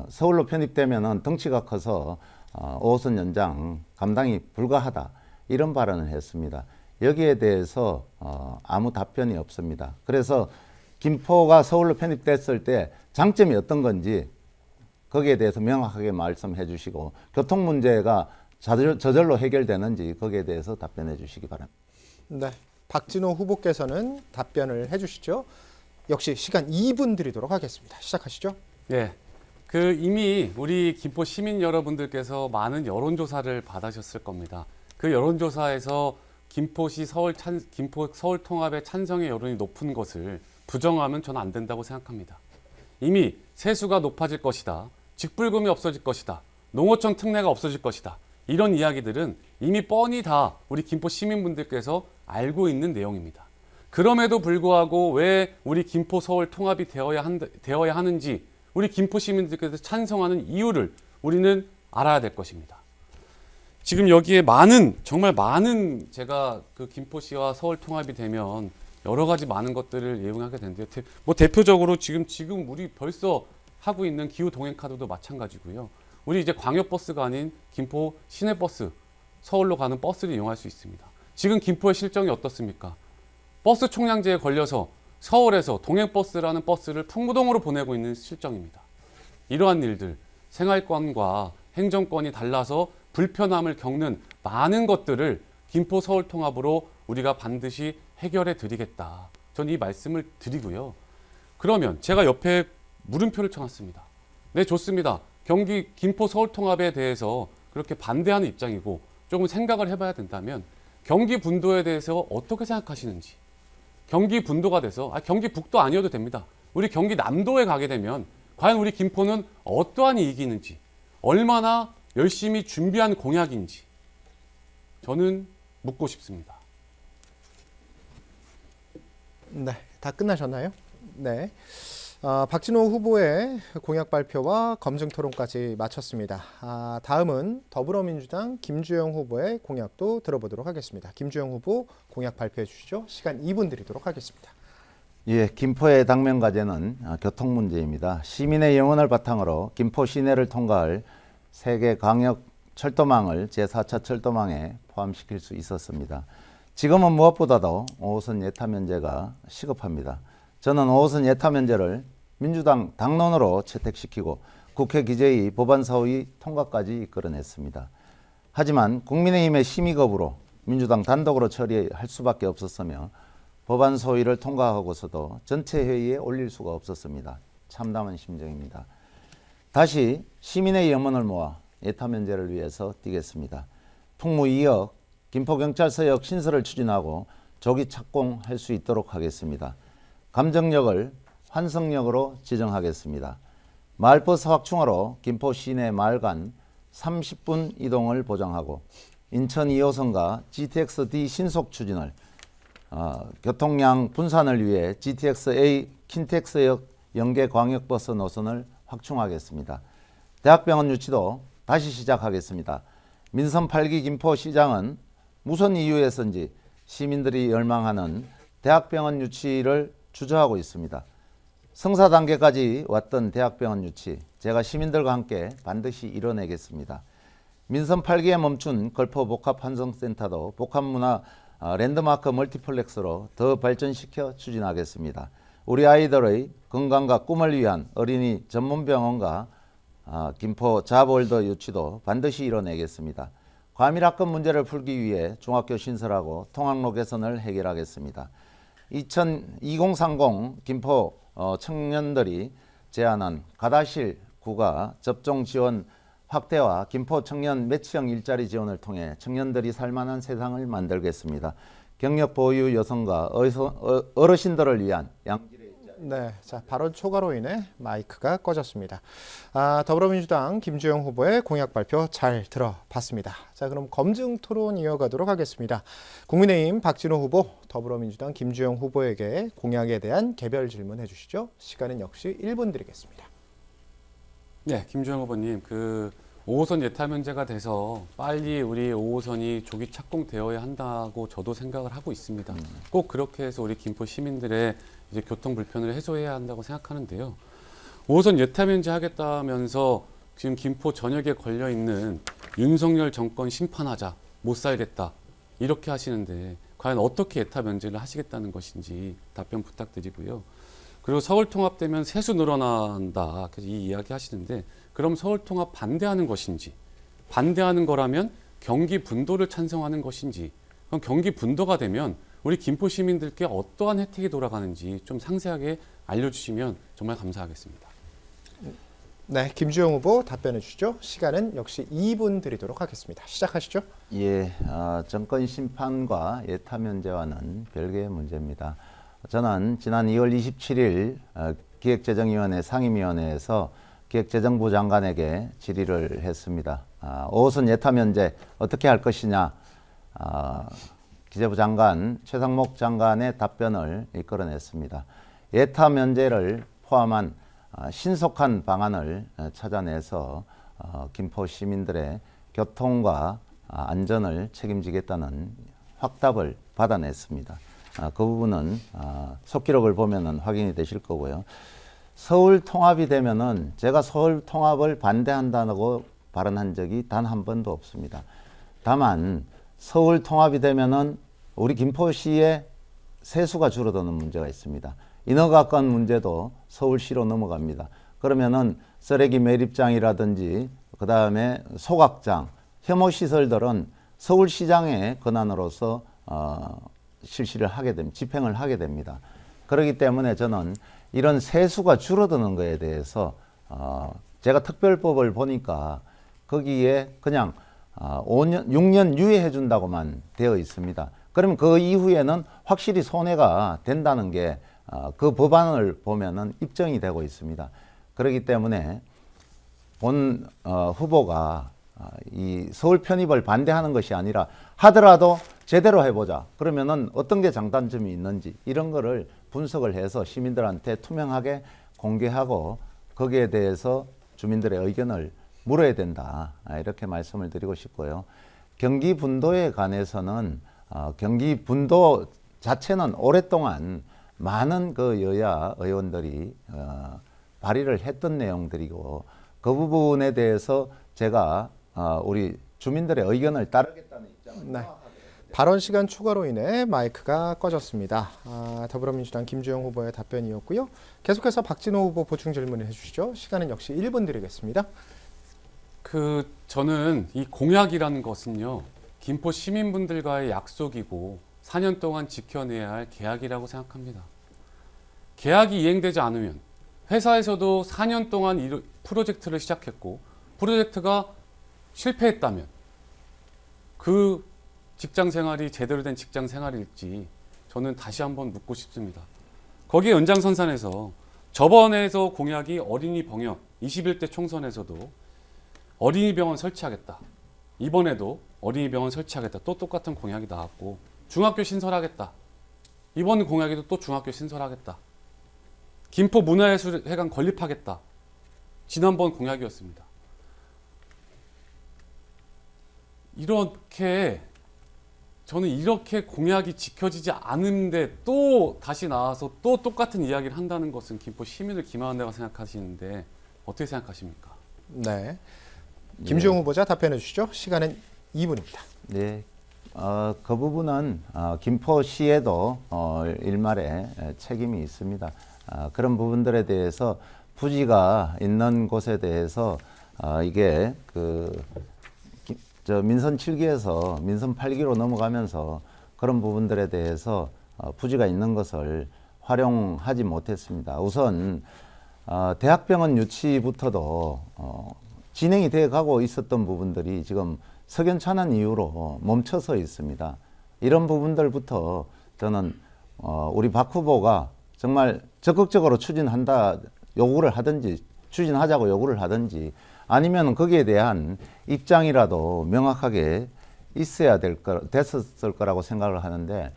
서울로 편입되면은 덩치가 커서 5호선 연장 감당이 불가하다 이런 발언을 했습니다. 여기에 대해서 아무 답변이 없습니다. 그래서 김포가 서울로 편입됐을 때 장점이 어떤 건지 거기에 대해서 명확하게 말씀해 주시고 교통 문제가 저절로 해결되는지 거기에 대해서 답변해 주시기 바랍니다. 네, 박진호 후보께서는 답변을 해주시죠. 역시 시간 2분 드리도록 하겠습니다. 시작하시죠. 네, 이미 우리 김포 시민 여러분들께서 많은 여론조사를 받으셨을 겁니다. 그 여론조사에서 김포시 김포 서울 통합의 찬성의 여론이 높은 것을 부정하면 저는 안 된다고 생각합니다. 이미 세수가 높아질 것이다. 직불금이 없어질 것이다. 농어촌 특례가 없어질 것이다. 이런 이야기들은 이미 뻔히 다 우리 김포 시민분들께서 알고 있는 내용입니다. 그럼에도 불구하고 왜 우리 김포 서울 통합이 되어야 하는지 우리 김포 시민들께서 찬성하는 이유를 우리는 알아야 될 것입니다. 지금 여기에 정말 많은 제가 김포시와 서울 통합이 되면 여러 가지 많은 것들을 이용하게 되는데요. 대표적으로 지금 우리 벌써 하고 있는 기후 동행 카드도 마찬가지고요. 우리 이제 광역버스가 아닌 김포 시내버스, 서울로 가는 버스를 이용할 수 있습니다. 지금 김포의 실정이 어떻습니까? 버스 총량제에 걸려서 서울에서 동행버스라는 버스를 풍무동으로 보내고 있는 실정입니다. 이러한 일들, 생활권과 행정권이 달라서 불편함을 겪는 많은 것들을 김포 서울 통합으로 우리가 반드시 해결해 드리겠다. 전 이 말씀을 드리고요. 그러면 제가 옆에 물음표를 쳐놨습니다. 네, 좋습니다. 김포 서울 통합에 대해서 그렇게 반대하는 입장이고 조금 생각을 해봐야 된다면 경기 분도에 대해서 어떻게 생각하시는지, 경기 분도가 돼서 경기 북도 아니어도 됩니다. 우리 경기 남도에 가게 되면 과연 우리 김포는 어떠한 이익이 있는지, 얼마나 열심히 준비한 공약인지 저는 묻고 싶습니다. 네, 다 끝나셨나요? 네. 박진호 후보의 공약 발표와 검증 토론까지 마쳤습니다. 다음은 더불어민주당 김주영 후보의 공약도 들어보도록 하겠습니다. 김주영 후보 공약 발표해 주시죠. 시간 2분 드리도록 하겠습니다. 예, 김포의 당면 과제는 교통 문제입니다. 시민의 영혼을 바탕으로 김포 시내를 통과할 세계 광역 철도망을 제4차 철도망에 포함시킬 수 있었습니다. 지금은 무엇보다도 5호선 예타 면제가 시급합니다. 저는 5호선 예타 면제를 민주당 당론으로 채택시키고 국회 기재위 법안 소위 통과까지 이끌어냈습니다. 하지만 국민의힘의 심의 거부로 민주당 단독으로 처리할 수밖에 없었으며 법안 소위를 통과하고서도 전체 회의에 올릴 수가 없었습니다. 참담한 심정입니다. 다시 시민의 염원을 모아 예타 면제를 위해서 뛰겠습니다. 풍무 2억 김포경찰서역 신설을 추진하고 조기 착공할 수 있도록 하겠습니다. 감정역을 환성역으로 지정하겠습니다. 마을버스 확충으로 김포 시내 마을 간 30분 이동을 보장하고 인천 2호선과 GTX-D 신속 추진을 교통량 분산을 위해 GTX-A 킨텍스역 연계 광역버스 노선을 확충하겠습니다. 대학병원 유치도 다시 시작하겠습니다. 민선 8기 김포시장은 무슨 이유에서인지 시민들이 열망하는 대학병원 유치를 주저하고 있습니다. 성사 단계까지 왔던 대학병원 유치, 제가 시민들과 함께 반드시 이뤄내겠습니다. 민선 8기에 멈춘 걸포 복합환성센터도 복합문화 랜드마크 멀티플렉스로 더 발전시켜 추진하겠습니다. 우리 아이들의 건강과 꿈을 위한 어린이 전문병원과 김포 자보월더 유치도 반드시 이뤄내겠습니다. 과밀학급 문제를 풀기 위해 중학교 신설하고 통학로 개선을 해결하겠습니다. 2030 김포 청년들이 제안한 가다실 구가 접종 지원 확대와 김포 청년 매치형 일자리 지원을 통해 청년들이 살만한 세상을 만들겠습니다. 경력 보유 여성과 어르신들을 위한 양질의 일자리. 네, 자 발언 초과로 인해 마이크가 꺼졌습니다. 더불어민주당 김주영 후보의 공약 발표 잘 들어봤습니다. 자, 그럼 검증 토론 이어가도록 하겠습니다. 국민의힘 박진호 후보, 더불어민주당 김주영 후보에게 공약에 대한 개별 질문해 주시죠. 시간은 역시 1분 드리겠습니다. 네, 김주영 후보님, 5호선 예타 면제가 돼서 빨리 우리 5호선이 조기 착공되어야 한다고 저도 생각을 하고 있습니다. 꼭 그렇게 해서 우리 김포 시민들의 이제 교통 불편을 해소해야 한다고 생각하는데요. 5호선 예타 면제 하겠다면서 지금 김포 전역에 걸려 있는 윤석열 정권 심판하자, 못 살겠다 이렇게 하시는데 과연 어떻게 예타 면제를 하시겠다는 것인지 답변 부탁드리고요. 그리고 서울 통합되면 세수 늘어난다. 그래서 이 이야기 하시는데 그럼 서울 통합 반대하는 것인지, 반대하는 거라면 경기 분도를 찬성하는 것인지, 그럼 경기 분도가 되면 우리 김포 시민들께 어떠한 혜택이 돌아가는지 좀 상세하게 알려주시면 정말 감사하겠습니다. 네, 김주영 후보 답변해 주시죠. 시간은 역시 2분 드리도록 하겠습니다. 시작하시죠. 예, 정권 심판과 예타 면제와는 별개의 문제입니다. 저는 지난 2월 27일 기획재정위원회 상임위원회에서 기획재정부 장관에게 질의를 했습니다. 5호선 예타 면제 어떻게 할 것이냐, 기재부 장관 최상목 장관의 답변을 이끌어냈습니다. 예타 면제를 포함한 신속한 방안을 찾아내서 김포 시민들의 교통과 안전을 책임지겠다는 확답을 받아냈습니다. 그 부분은 속기록을 보면은 확인이 되실 거고요. 서울 통합이 되면은 제가 서울 통합을 반대한다고 발언한 적이 단 한 번도 없습니다. 다만 서울 통합이 되면은 우리 김포시의 세수가 줄어드는 문제가 있습니다. 인허가권 문제도 서울시로 넘어갑니다. 그러면은 쓰레기 매립장이라든지 그 다음에 소각장, 혐오시설들은 서울시장의 권한으로서 실시를 하게 됩니다. 집행을 하게 됩니다. 그렇기 때문에 저는 이런 세수가 줄어드는 것에 대해서 제가 특별법을 보니까 거기에 그냥 5년, 6년 유예해 준다고만 되어 있습니다. 그러면 그 이후에는 확실히 손해가 된다는 게 그 법안을 보면은 입증이 되고 있습니다. 그렇기 때문에 본 후보가 이 서울 편입을 반대하는 것이 아니라 하더라도 제대로 해보자. 그러면은 어떤 게 장단점이 있는지 이런 거를 분석을 해서 시민들한테 투명하게 공개하고 거기에 대해서 주민들의 의견을 물어야 된다. 이렇게 말씀을 드리고 싶고요. 경기 분도에 관해서는 경기 분도 자체는 오랫동안 많은 그 여야 의원들이 발의를 했던 내용들이고 그 부분에 대해서 제가 우리 주민들의 의견을 따르겠다는 입장을 네. 발언 시간 초과로 인해 마이크가 꺼졌습니다. 더불어민주당 김주영 후보의 답변이었고요. 계속해서 박진호 후보 보충 질문을 해주시죠. 시간은 역시 1분 드리겠습니다. 저는 이 공약이라는 것은요, 김포 시민분들과의 약속이고 4년 동안 지켜내야 할 계약이라고 생각합니다. 계약이 이행되지 않으면 회사에서도 4년 동안 이 프로젝트를 시작했고 프로젝트가 실패했다면 그 직장 생활이 제대로 된 직장 생활일지 저는 다시 한번 묻고 싶습니다. 거기에 연장선상에서 저번에서 공약이 어린이 병역 21대 총선에서도 어린이 병원 설치하겠다. 이번에도 어린이 병원 설치하겠다. 또 똑같은 공약이 나왔고 중학교 신설하겠다. 이번 공약에도 또 중학교 신설하겠다. 김포 문화예술회관 건립하겠다. 지난번 공약이었습니다. 저는 이렇게 공약이 지켜지지 않은데 또 다시 나와서 또 똑같은 이야기를 한다는 것은 김포 시민을 기만한다고 생각하시는데 어떻게 생각하십니까? 네. 김주영 후보자 답변해 주시죠. 시간은 2분입니다. 네. 그 부분은 김포시에도 일말의 책임이 있습니다. 그런 부분들에 대해서 부지가 있는 곳에 대해서 이게 민선 7기에서 민선 8기로 넘어가면서 그런 부분들에 대해서 부지가 있는 것을 활용하지 못했습니다. 우선 대학병원 유치부터도 진행이 돼 가고 있었던 부분들이 지금 석연찮은 이유로 멈춰서 있습니다. 이런 부분들부터 저는 우리 박 후보가 정말 적극적으로 요구를 하든지 추진하자고 요구를 하든지 아니면 거기에 대한 입장이라도 명확하게 됐었을 거라고 생각을 하는데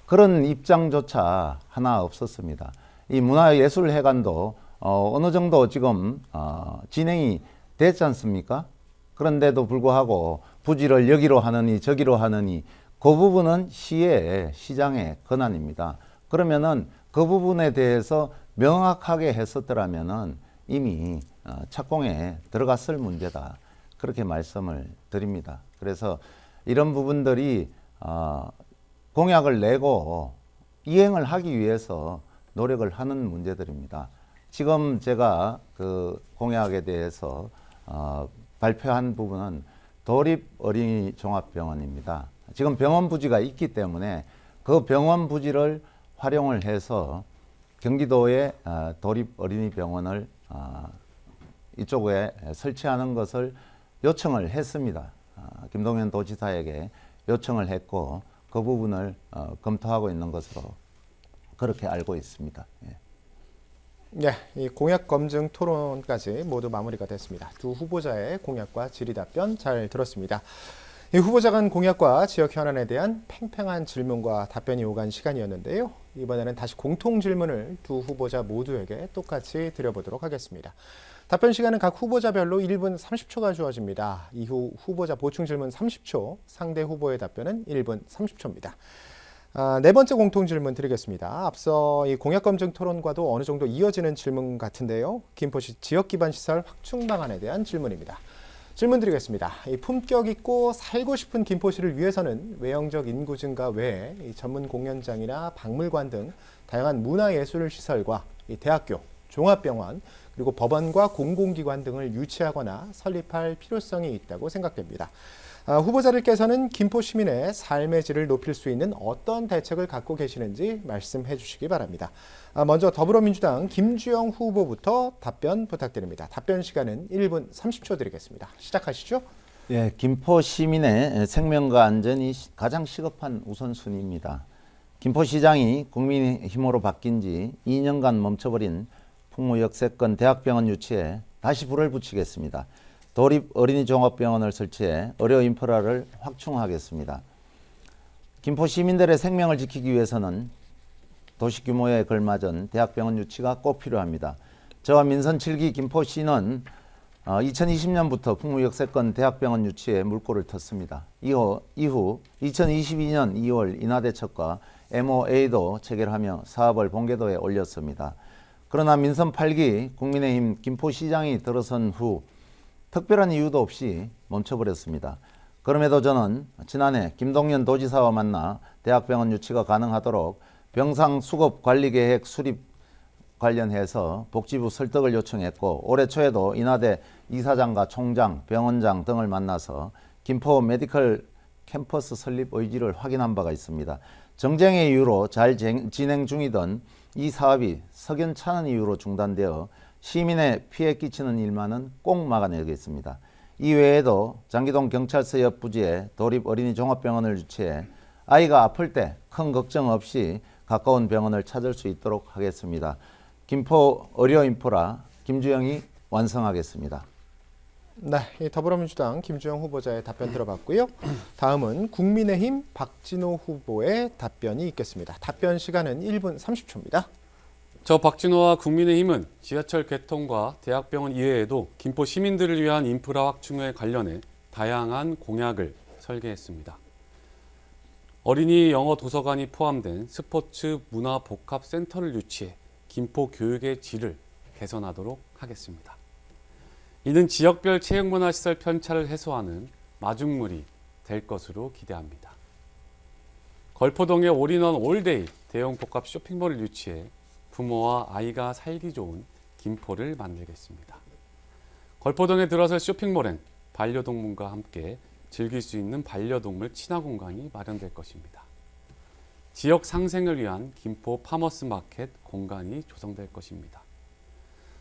그런 입장조차 하나 없었습니다. 이 문화예술회관도 어느 정도 지금 진행이 됐지 않습니까? 그런데도 불구하고 부지를 여기로 하느니 저기로 하느니 그 부분은 시장의 권한입니다. 그러면은 그 부분에 대해서 명확하게 했었더라면은 이미 착공에 들어갔을 문제다. 그렇게 말씀을 드립니다. 그래서 이런 부분들이 공약을 내고 이행을 하기 위해서 노력을 하는 문제들입니다. 지금 제가 그 공약에 대해서 발표한 부분은 도립 어린이 종합병원입니다. 지금 병원 부지가 있기 때문에 그 병원 부지를 활용을 해서 경기도에 도립 어린이 병원을 이쪽에 설치하는 것을 요청을 했습니다. 김동연 도지사에게 요청을 했고 그 부분을 검토하고 있는 것으로 그렇게 알고 있습니다. 예. 네, 이 공약 검증 토론까지 모두 마무리가 됐습니다. 두 후보자의 공약과 질의 답변 잘 들었습니다. 이 후보자 간 공약과 지역 현안에 대한 팽팽한 질문과 답변이 오간 시간이었는데요. 이번에는 다시 공통 질문을 두 후보자 모두에게 똑같이 드려보도록 하겠습니다. 답변 시간은 각 후보자별로 1분 30초가 주어집니다. 이후 후보자 보충 질문 30초, 상대 후보의 답변은 1분 30초입니다. 네 번째 공통 질문 드리겠습니다. 앞서 이 공약 검증 토론과도 어느 정도 이어지는 질문 같은데요. 김포시 지역 기반 시설 확충 방안에 대한 질문입니다. 질문 드리겠습니다. 이 품격 있고 살고 싶은 김포시를 위해서는 외형적 인구 증가 외에 이 전문 공연장이나 박물관 등 다양한 문화예술 시설과 이 대학교, 종합병원, 그리고 법원과 공공기관 등을 유치하거나 설립할 필요성이 있다고 생각됩니다. 후보자들께서는 김포 시민의 삶의 질을 높일 수 있는 어떤 대책을 갖고 계시는지 말씀해 주시기 바랍니다. 먼저 더불어민주당 김주영 후보부터 답변 부탁드립니다. 답변 시간은 1분 30초 드리겠습니다. 시작하시죠. 예, 김포 시민의 생명과 안전이 가장 시급한 우선순위입니다. 김포시장이 국민힘으로 바뀐 지 2년간 멈춰버린 풍무역세권 대학병원 유치에 다시 불을 붙이겠습니다. 도립 어린이 종합병원을 설치해 의료 인프라를 확충하겠습니다. 김포 시민들의 생명을 지키기 위해서는 도시 규모에 걸맞은 대학병원 유치가 꼭 필요합니다. 저와 민선 7기 김포시는 2020년부터 풍무역세권 대학병원 유치에 물꼬를 텄습니다. 이후 2022년 2월 인하대책과 MOA도 체결하며 사업을 본궤도에 올렸습니다. 그러나 민선 8기 국민의힘 김포시장이 들어선 후 특별한 이유도 없이 멈춰버렸습니다. 그럼에도 저는 지난해 김동연 도지사와 만나 대학병원 유치가 가능하도록 병상 수급 관리 계획 수립 관련해서 복지부 설득을 요청했고 올해 초에도 인하대 이사장과 총장, 병원장 등을 만나서 김포 메디컬 캠퍼스 설립 의지를 확인한 바가 있습니다. 정쟁의 이유로 잘 진행 중이던 이 사업이 석연찮은 이유로 중단되어 시민에 피해 끼치는 일만은 꼭 막아내겠습니다. 이 외에도 장기동 경찰서 옆 부지에 도립 어린이 종합병원을 유치해 아이가 아플 때 큰 걱정 없이 가까운 병원을 찾을 수 있도록 하겠습니다. 김포 의료인프라 김주영이 완성하겠습니다. 네, 이 더불어민주당 김주영 후보자의 답변 들어봤고요. 다음은 국민의힘 박진호 후보의 답변이 있겠습니다. 답변 시간은 1분 30초입니다. 저 박진호와 국민의힘은 지하철 개통과 대학병원 이외에도 김포 시민들을 위한 인프라 확충에 관련해 다양한 공약을 설계했습니다. 어린이 영어 도서관이 포함된 스포츠 문화 복합 센터를 유치해 김포 교육의 질을 개선하도록 하겠습니다. 이는 지역별 체육문화시설 편차를 해소하는 마중물이 될 것으로 기대합니다. 걸포동에 올인원 올데이 대형 복합 쇼핑몰을 유치해 부모와 아이가 살기 좋은 김포를 만들겠습니다. 걸포동에 들어설 쇼핑몰엔 반려동물과 함께 즐길 수 있는 반려동물 친화 공간이 마련될 것입니다. 지역 상생을 위한 김포 파머스 마켓 공간이 조성될 것입니다.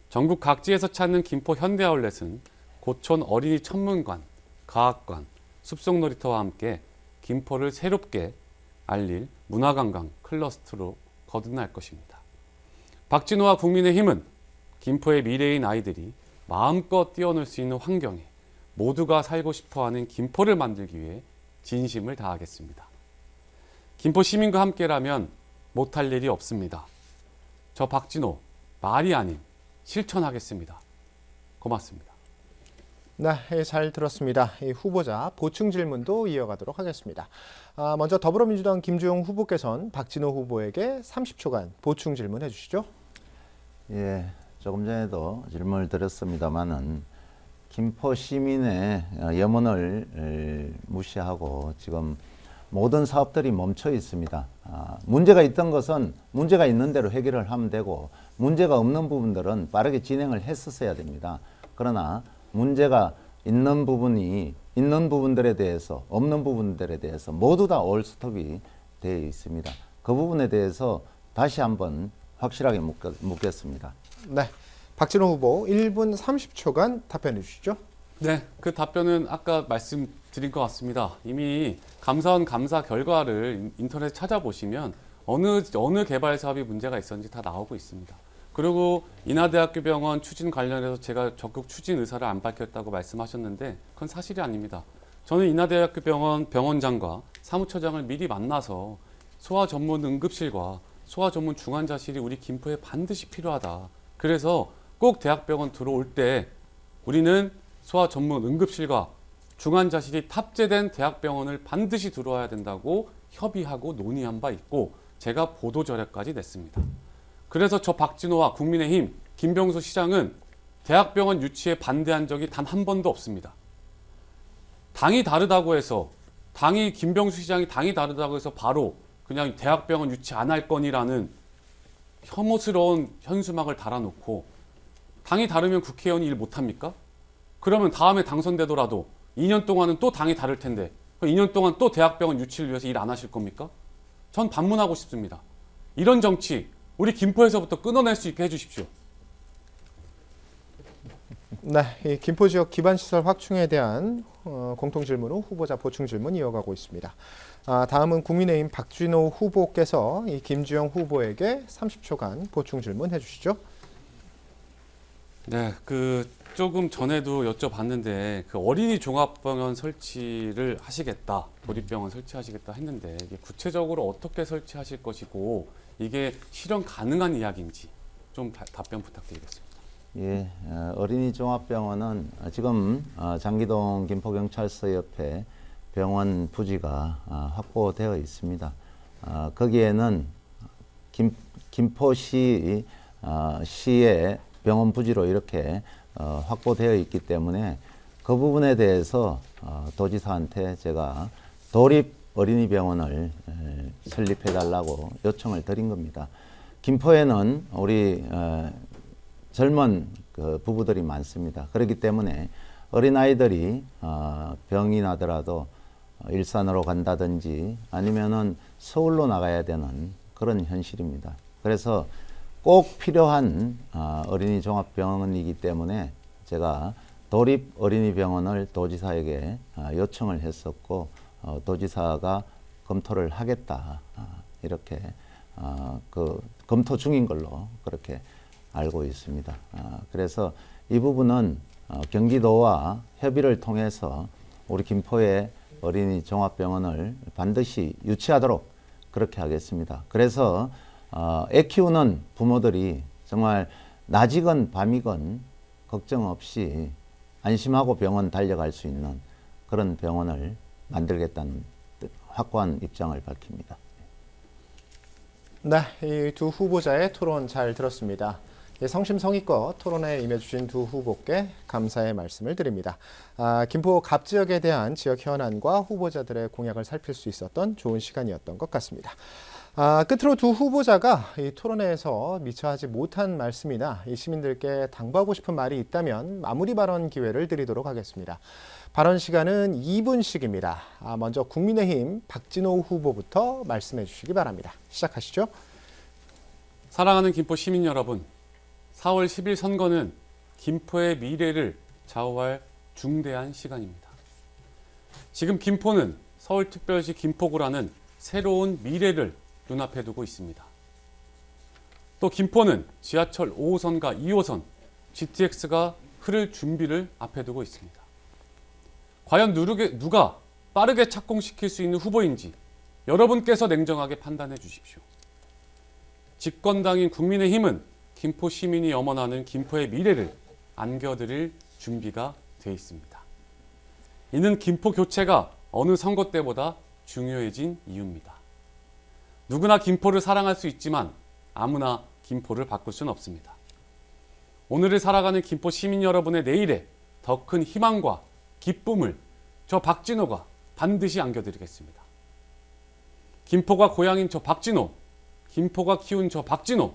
전국 각지에서 찾는 김포 현대아울렛은 고촌 어린이 천문관, 과학관, 숲속놀이터와 함께 김포를 새롭게 알릴 문화관광 클러스터로 거듭날 것입니다. 박진호와 국민의힘은 김포의 미래인 아이들이 마음껏 뛰어놀 수 있는 환경에 모두가 살고 싶어하는 김포를 만들기 위해 진심을 다하겠습니다. 김포 시민과 함께라면 못할 일이 없습니다. 저 박진호 말이 아닌 실천하겠습니다. 고맙습니다. 네, 잘 들었습니다. 이 후보자 보충 질문도 이어가도록 하겠습니다. 먼저 더불어민주당 김주영 후보께서는 박진호 후보에게 30초간 보충 질문해 주시죠. 예, 조금 전에도 질문을 드렸습니다만은 김포 시민의 염원을 무시하고 지금 모든 사업들이 멈춰 있습니다. 문제가 있던 것은 문제가 있는 대로 해결을 하면 되고 문제가 없는 부분들은 빠르게 진행을 했었어야 됩니다. 그러나 문제가 있는 부분이 있는 부분들에 대해서 없는 부분들에 대해서 모두 다 올스톱이 되어 있습니다. 그 부분에 대해서 다시 한번 확실하게 묻겠습니다. 네, 박진호 후보 1분 30초간 답변해 주시죠. 네, 그 답변은 아까 말씀드린 것 같습니다. 이미 감사원 감사 결과를 인터넷에 찾아보시면 어느 개발 사업이 문제가 있었는지 다 나오고 있습니다. 그리고 인하대학교 병원 추진 관련해서 제가 적극 추진 의사를 안 밝혔다고 말씀하셨는데 그건 사실이 아닙니다. 저는 인하대학교 병원 병원장과 사무처장을 미리 만나서 소아 전문 응급실과 소아 전문 중환자실이 우리 김포에 반드시 필요하다. 그래서 꼭 대학병원 들어올 때 우리는 소아 전문 응급실과 중환자실이 탑재된 대학병원을 반드시 들어와야 된다고 협의하고 논의한 바 있고 제가 보도자료까지 냈습니다. 그래서 저 박진호와 국민의힘 김병수 시장은 대학병원 유치에 반대한 적이 단 한 번도 없습니다. 당이 다르다고 해서 김병수 시장이 당이 다르다고 해서 바로 그냥 대학병원 유치 안 할 거니라는 혐오스러운 현수막을 달아놓고 당이 다르면 국회의원이 일 못합니까? 그러면 다음에 당선되더라도 2년 동안은 또 당이 다를 텐데 2년 동안 또 대학병원 유치를 위해서 일 안 하실 겁니까? 전 반문하고 싶습니다. 이런 정치 우리 김포에서부터 끊어낼 수 있게 해주십시오. 네, 이 김포 지역 기반 시설 확충에 대한 공통 질문으로 후보자 보충 질문 이어가고 있습니다. 다음은 국민의힘 박진호 후보께서 이 김주영 후보에게 30초간 보충 질문 해주시죠. 네, 조금 전에도 여쭤봤는데 어린이 종합병원 설치를 하시겠다, 도립병원 설치하시겠다 했는데 이게 구체적으로 어떻게 설치하실 것이고 이게 실현 가능한 이야기인지 좀 답변 부탁드리겠습니다. 예, 어린이 종합병원은 지금 장기동 김포경찰서 옆에 병원 부지가 확보되어 있습니다. 거기에는 김포시 시의 병원 부지로 이렇게 확보되어 있기 때문에 그 부분에 대해서 도지사한테 제가 도립 어린이병원을 설립해 달라고 요청을 드린 겁니다. 김포에는 우리 젊은 부부들이 많습니다. 그렇기 때문에 어린아이들이 병이 나더라도 일산으로 간다든지 아니면은 서울로 나가야 되는 그런 현실입니다. 그래서 꼭 필요한 어린이 종합병원이기 때문에 제가 도립 어린이병원을 도지사에게 요청을 했었고 도지사가 검토를 하겠다 이렇게 검토 중인 걸로 그렇게 알고 있습니다. 그래서 이 부분은 경기도와 협의를 통해서 우리 김포의 어린이 종합병원을 반드시 유치하도록 그렇게 하겠습니다. 그래서 애 키우는 부모들이 정말 낮이건 밤이건 걱정 없이 안심하고 병원 달려갈 수 있는 그런 병원을 만들겠다는 확고한 입장을 밝힙니다. 네, 이 두 후보자의 토론 잘 들었습니다. 성심성의껏 토론에 임해주신 두 후보께 감사의 말씀을 드립니다. 김포 갑 지역에 대한 지역 현안과 후보자들의 공약을 살필 수 있었던 좋은 시간이었던 것 같습니다. 끝으로 두 후보자가 이 토론회에서 미처 하지 못한 말씀이나 이 시민들께 당부하고 싶은 말이 있다면 마무리 발언 기회를 드리도록 하겠습니다. 발언 시간은 2분씩입니다. 먼저 국민의힘 박진호 후보부터 말씀해 주시기 바랍니다. 시작하시죠. 사랑하는 김포 시민 여러분, 4월 10일 선거는 김포의 미래를 좌우할 중대한 시간입니다. 지금 김포는 서울특별시 김포구라는 새로운 미래를 눈앞에 두고 있습니다. 또 김포는 지하철 5호선과 2호선, GTX가 흐를 준비를 앞에 두고 있습니다. 과연 누가 빠르게 착공시킬 수 있는 후보인지 여러분께서 냉정하게 판단해 주십시오. 집권당인 국민의힘은 김포 시민이 염원하는 김포의 미래를 안겨드릴 준비가 되어 있습니다. 이는 김포 교체가 어느 선거 때보다 중요해진 이유입니다. 누구나 김포를 사랑할 수 있지만 아무나 김포를 바꿀 수는 없습니다. 오늘을 살아가는 김포 시민 여러분의 내일에 더 큰 희망과 기쁨을 저 박진호가 반드시 안겨드리겠습니다. 김포가 고향인 저 박진호, 김포가 키운 저 박진호,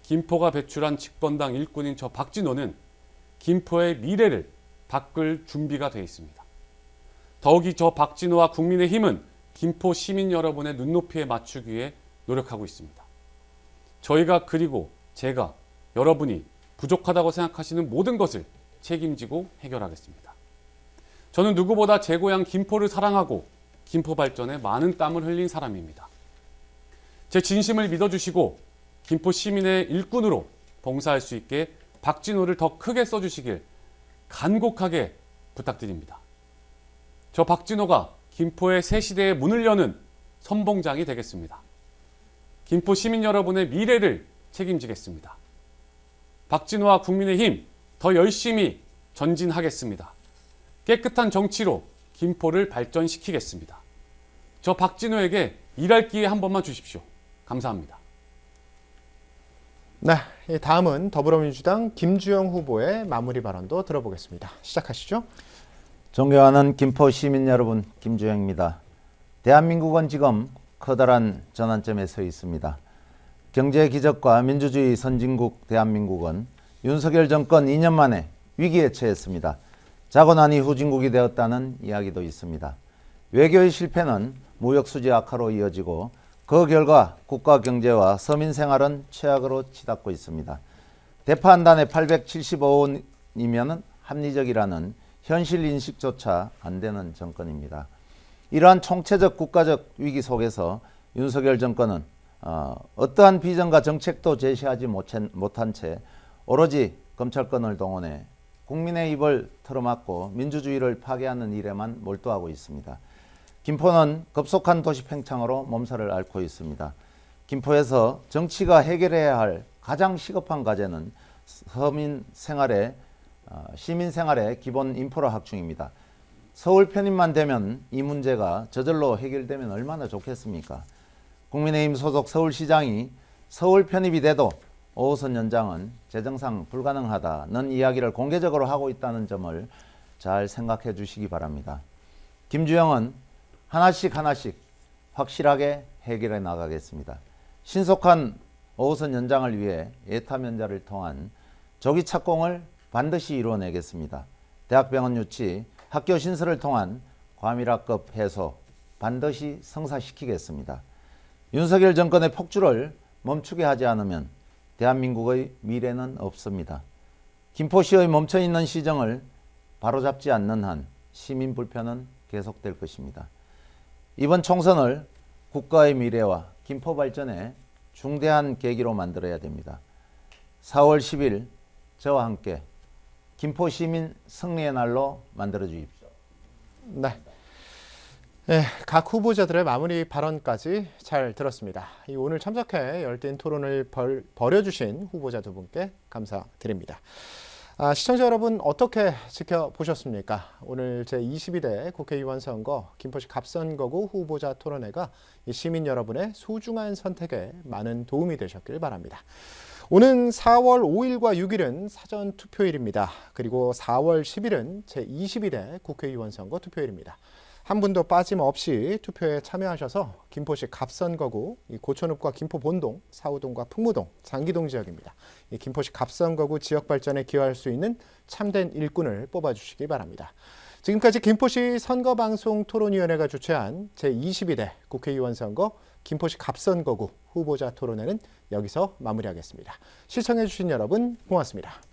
김포가 배출한 집권당 일꾼인 저 박진호는 김포의 미래를 바꿀 준비가 되어 있습니다. 더욱이 저 박진호와 국민의힘은 김포 시민 여러분의 눈높이에 맞추기 위해 노력하고 있습니다. 저희가 그리고 제가 여러분이 부족하다고 생각하시는 모든 것을 책임지고 해결하겠습니다. 저는 누구보다 제 고향 김포를 사랑하고 김포 발전에 많은 땀을 흘린 사람입니다. 제 진심을 믿어주시고 김포 시민의 일꾼으로 봉사할 수 있게 박진호를 더 크게 써주시길 간곡하게 부탁드립니다. 저 박진호가 김포의 새 시대의 문을 여는 선봉장이 되겠습니다. 김포 시민 여러분의 미래를 책임지겠습니다. 박진호와 국민의힘 더 열심히 전진하겠습니다. 깨끗한 정치로 김포를 발전시키겠습니다. 저 박진호에게 일할 기회 한 번만 주십시오. 감사합니다. 네, 다음은 더불어민주당 김주영 후보의 마무리 발언도 들어보겠습니다. 시작하시죠. 존경하는 김포 시민 여러분, 김주영입니다. 대한민국은 지금 커다란 전환점에 서 있습니다. 경제 기적과 민주주의 선진국 대한민국은 윤석열 정권 2년 만에 위기에 처했습니다. 자고 난 이후 후진국이 되었다는 이야기도 있습니다. 외교의 실패는 무역 수지 악화로 이어지고 그 결과 국가 경제와 서민 생활은 최악으로 치닫고 있습니다. 대파 한 단에 875원이면 합리적이라는 현실 인식조차 안 되는 정권입니다. 이러한 총체적 국가적 위기 속에서 윤석열 정권은 어떠한 비전과 정책도 제시하지 못한 채 오로지 검찰권을 동원해 국민의 입을 털어막고 민주주의를 파괴하는 일에만 몰두하고 있습니다. 김포는 급속한 도시 팽창으로 몸살을 앓고 있습니다. 김포에서 정치가 해결해야 할 가장 시급한 과제는 시민 생활의 기본 인프라 확충입니다. 서울 편입만 되면 이 문제가 저절로 해결되면 얼마나 좋겠습니까? 국민의힘 소속 서울시장이 서울 편입이 돼도 5호선 연장은 재정상 불가능하다는 이야기를 공개적으로 하고 있다는 점을 잘 생각해 주시기 바랍니다. 김주영은 하나씩 확실하게 해결해 나가겠습니다. 신속한 5호선 연장을 위해 예타면자를 통한 조기 착공을 반드시 이루어내겠습니다. 대학병원 유치, 학교 신설을 통한 과밀학급 해소 반드시 성사시키겠습니다. 윤석열 정권의 폭주를 멈추게 하지 않으면 대한민국의 미래는 없습니다. 김포시의 멈춰있는 시정을 바로잡지 않는 한 시민 불편은 계속될 것입니다. 이번 총선을 국가의 미래와 김포 발전에 중대한 계기로 만들어야 됩니다. 4월 10일 저와 함께 김포 시민 승리의 날로 만들어 주십시오. 네. 네, 각 후보자들의 마무리 발언까지 잘 들었습니다. 오늘 참석해 열띤 토론을 벌여주신 후보자 두 분께 감사드립니다. 시청자 여러분 어떻게 지켜보셨습니까? 오늘 제22대 국회의원 선거 김포시 갑선거구 후보자 토론회가 시민 여러분의 소중한 선택에 많은 도움이 되셨길 바랍니다. 오는 4월 5일과 6일은 사전 투표일입니다. 그리고 4월 10일은 제22대 국회의원 선거 투표일입니다. 한 분도 빠짐없이 투표에 참여하셔서 김포시 갑선거구 고촌읍과 김포본동, 사우동과 풍무동, 장기동 지역입니다. 김포시 갑선거구 지역 발전에 기여할 수 있는 참된 일꾼을 뽑아주시기 바랍니다. 지금까지 김포시 선거방송토론위원회가 주최한 제22대 국회의원 선거 김포시 갑선거구 후보자 토론회는 여기서 마무리하겠습니다. 시청해주신 여러분 고맙습니다.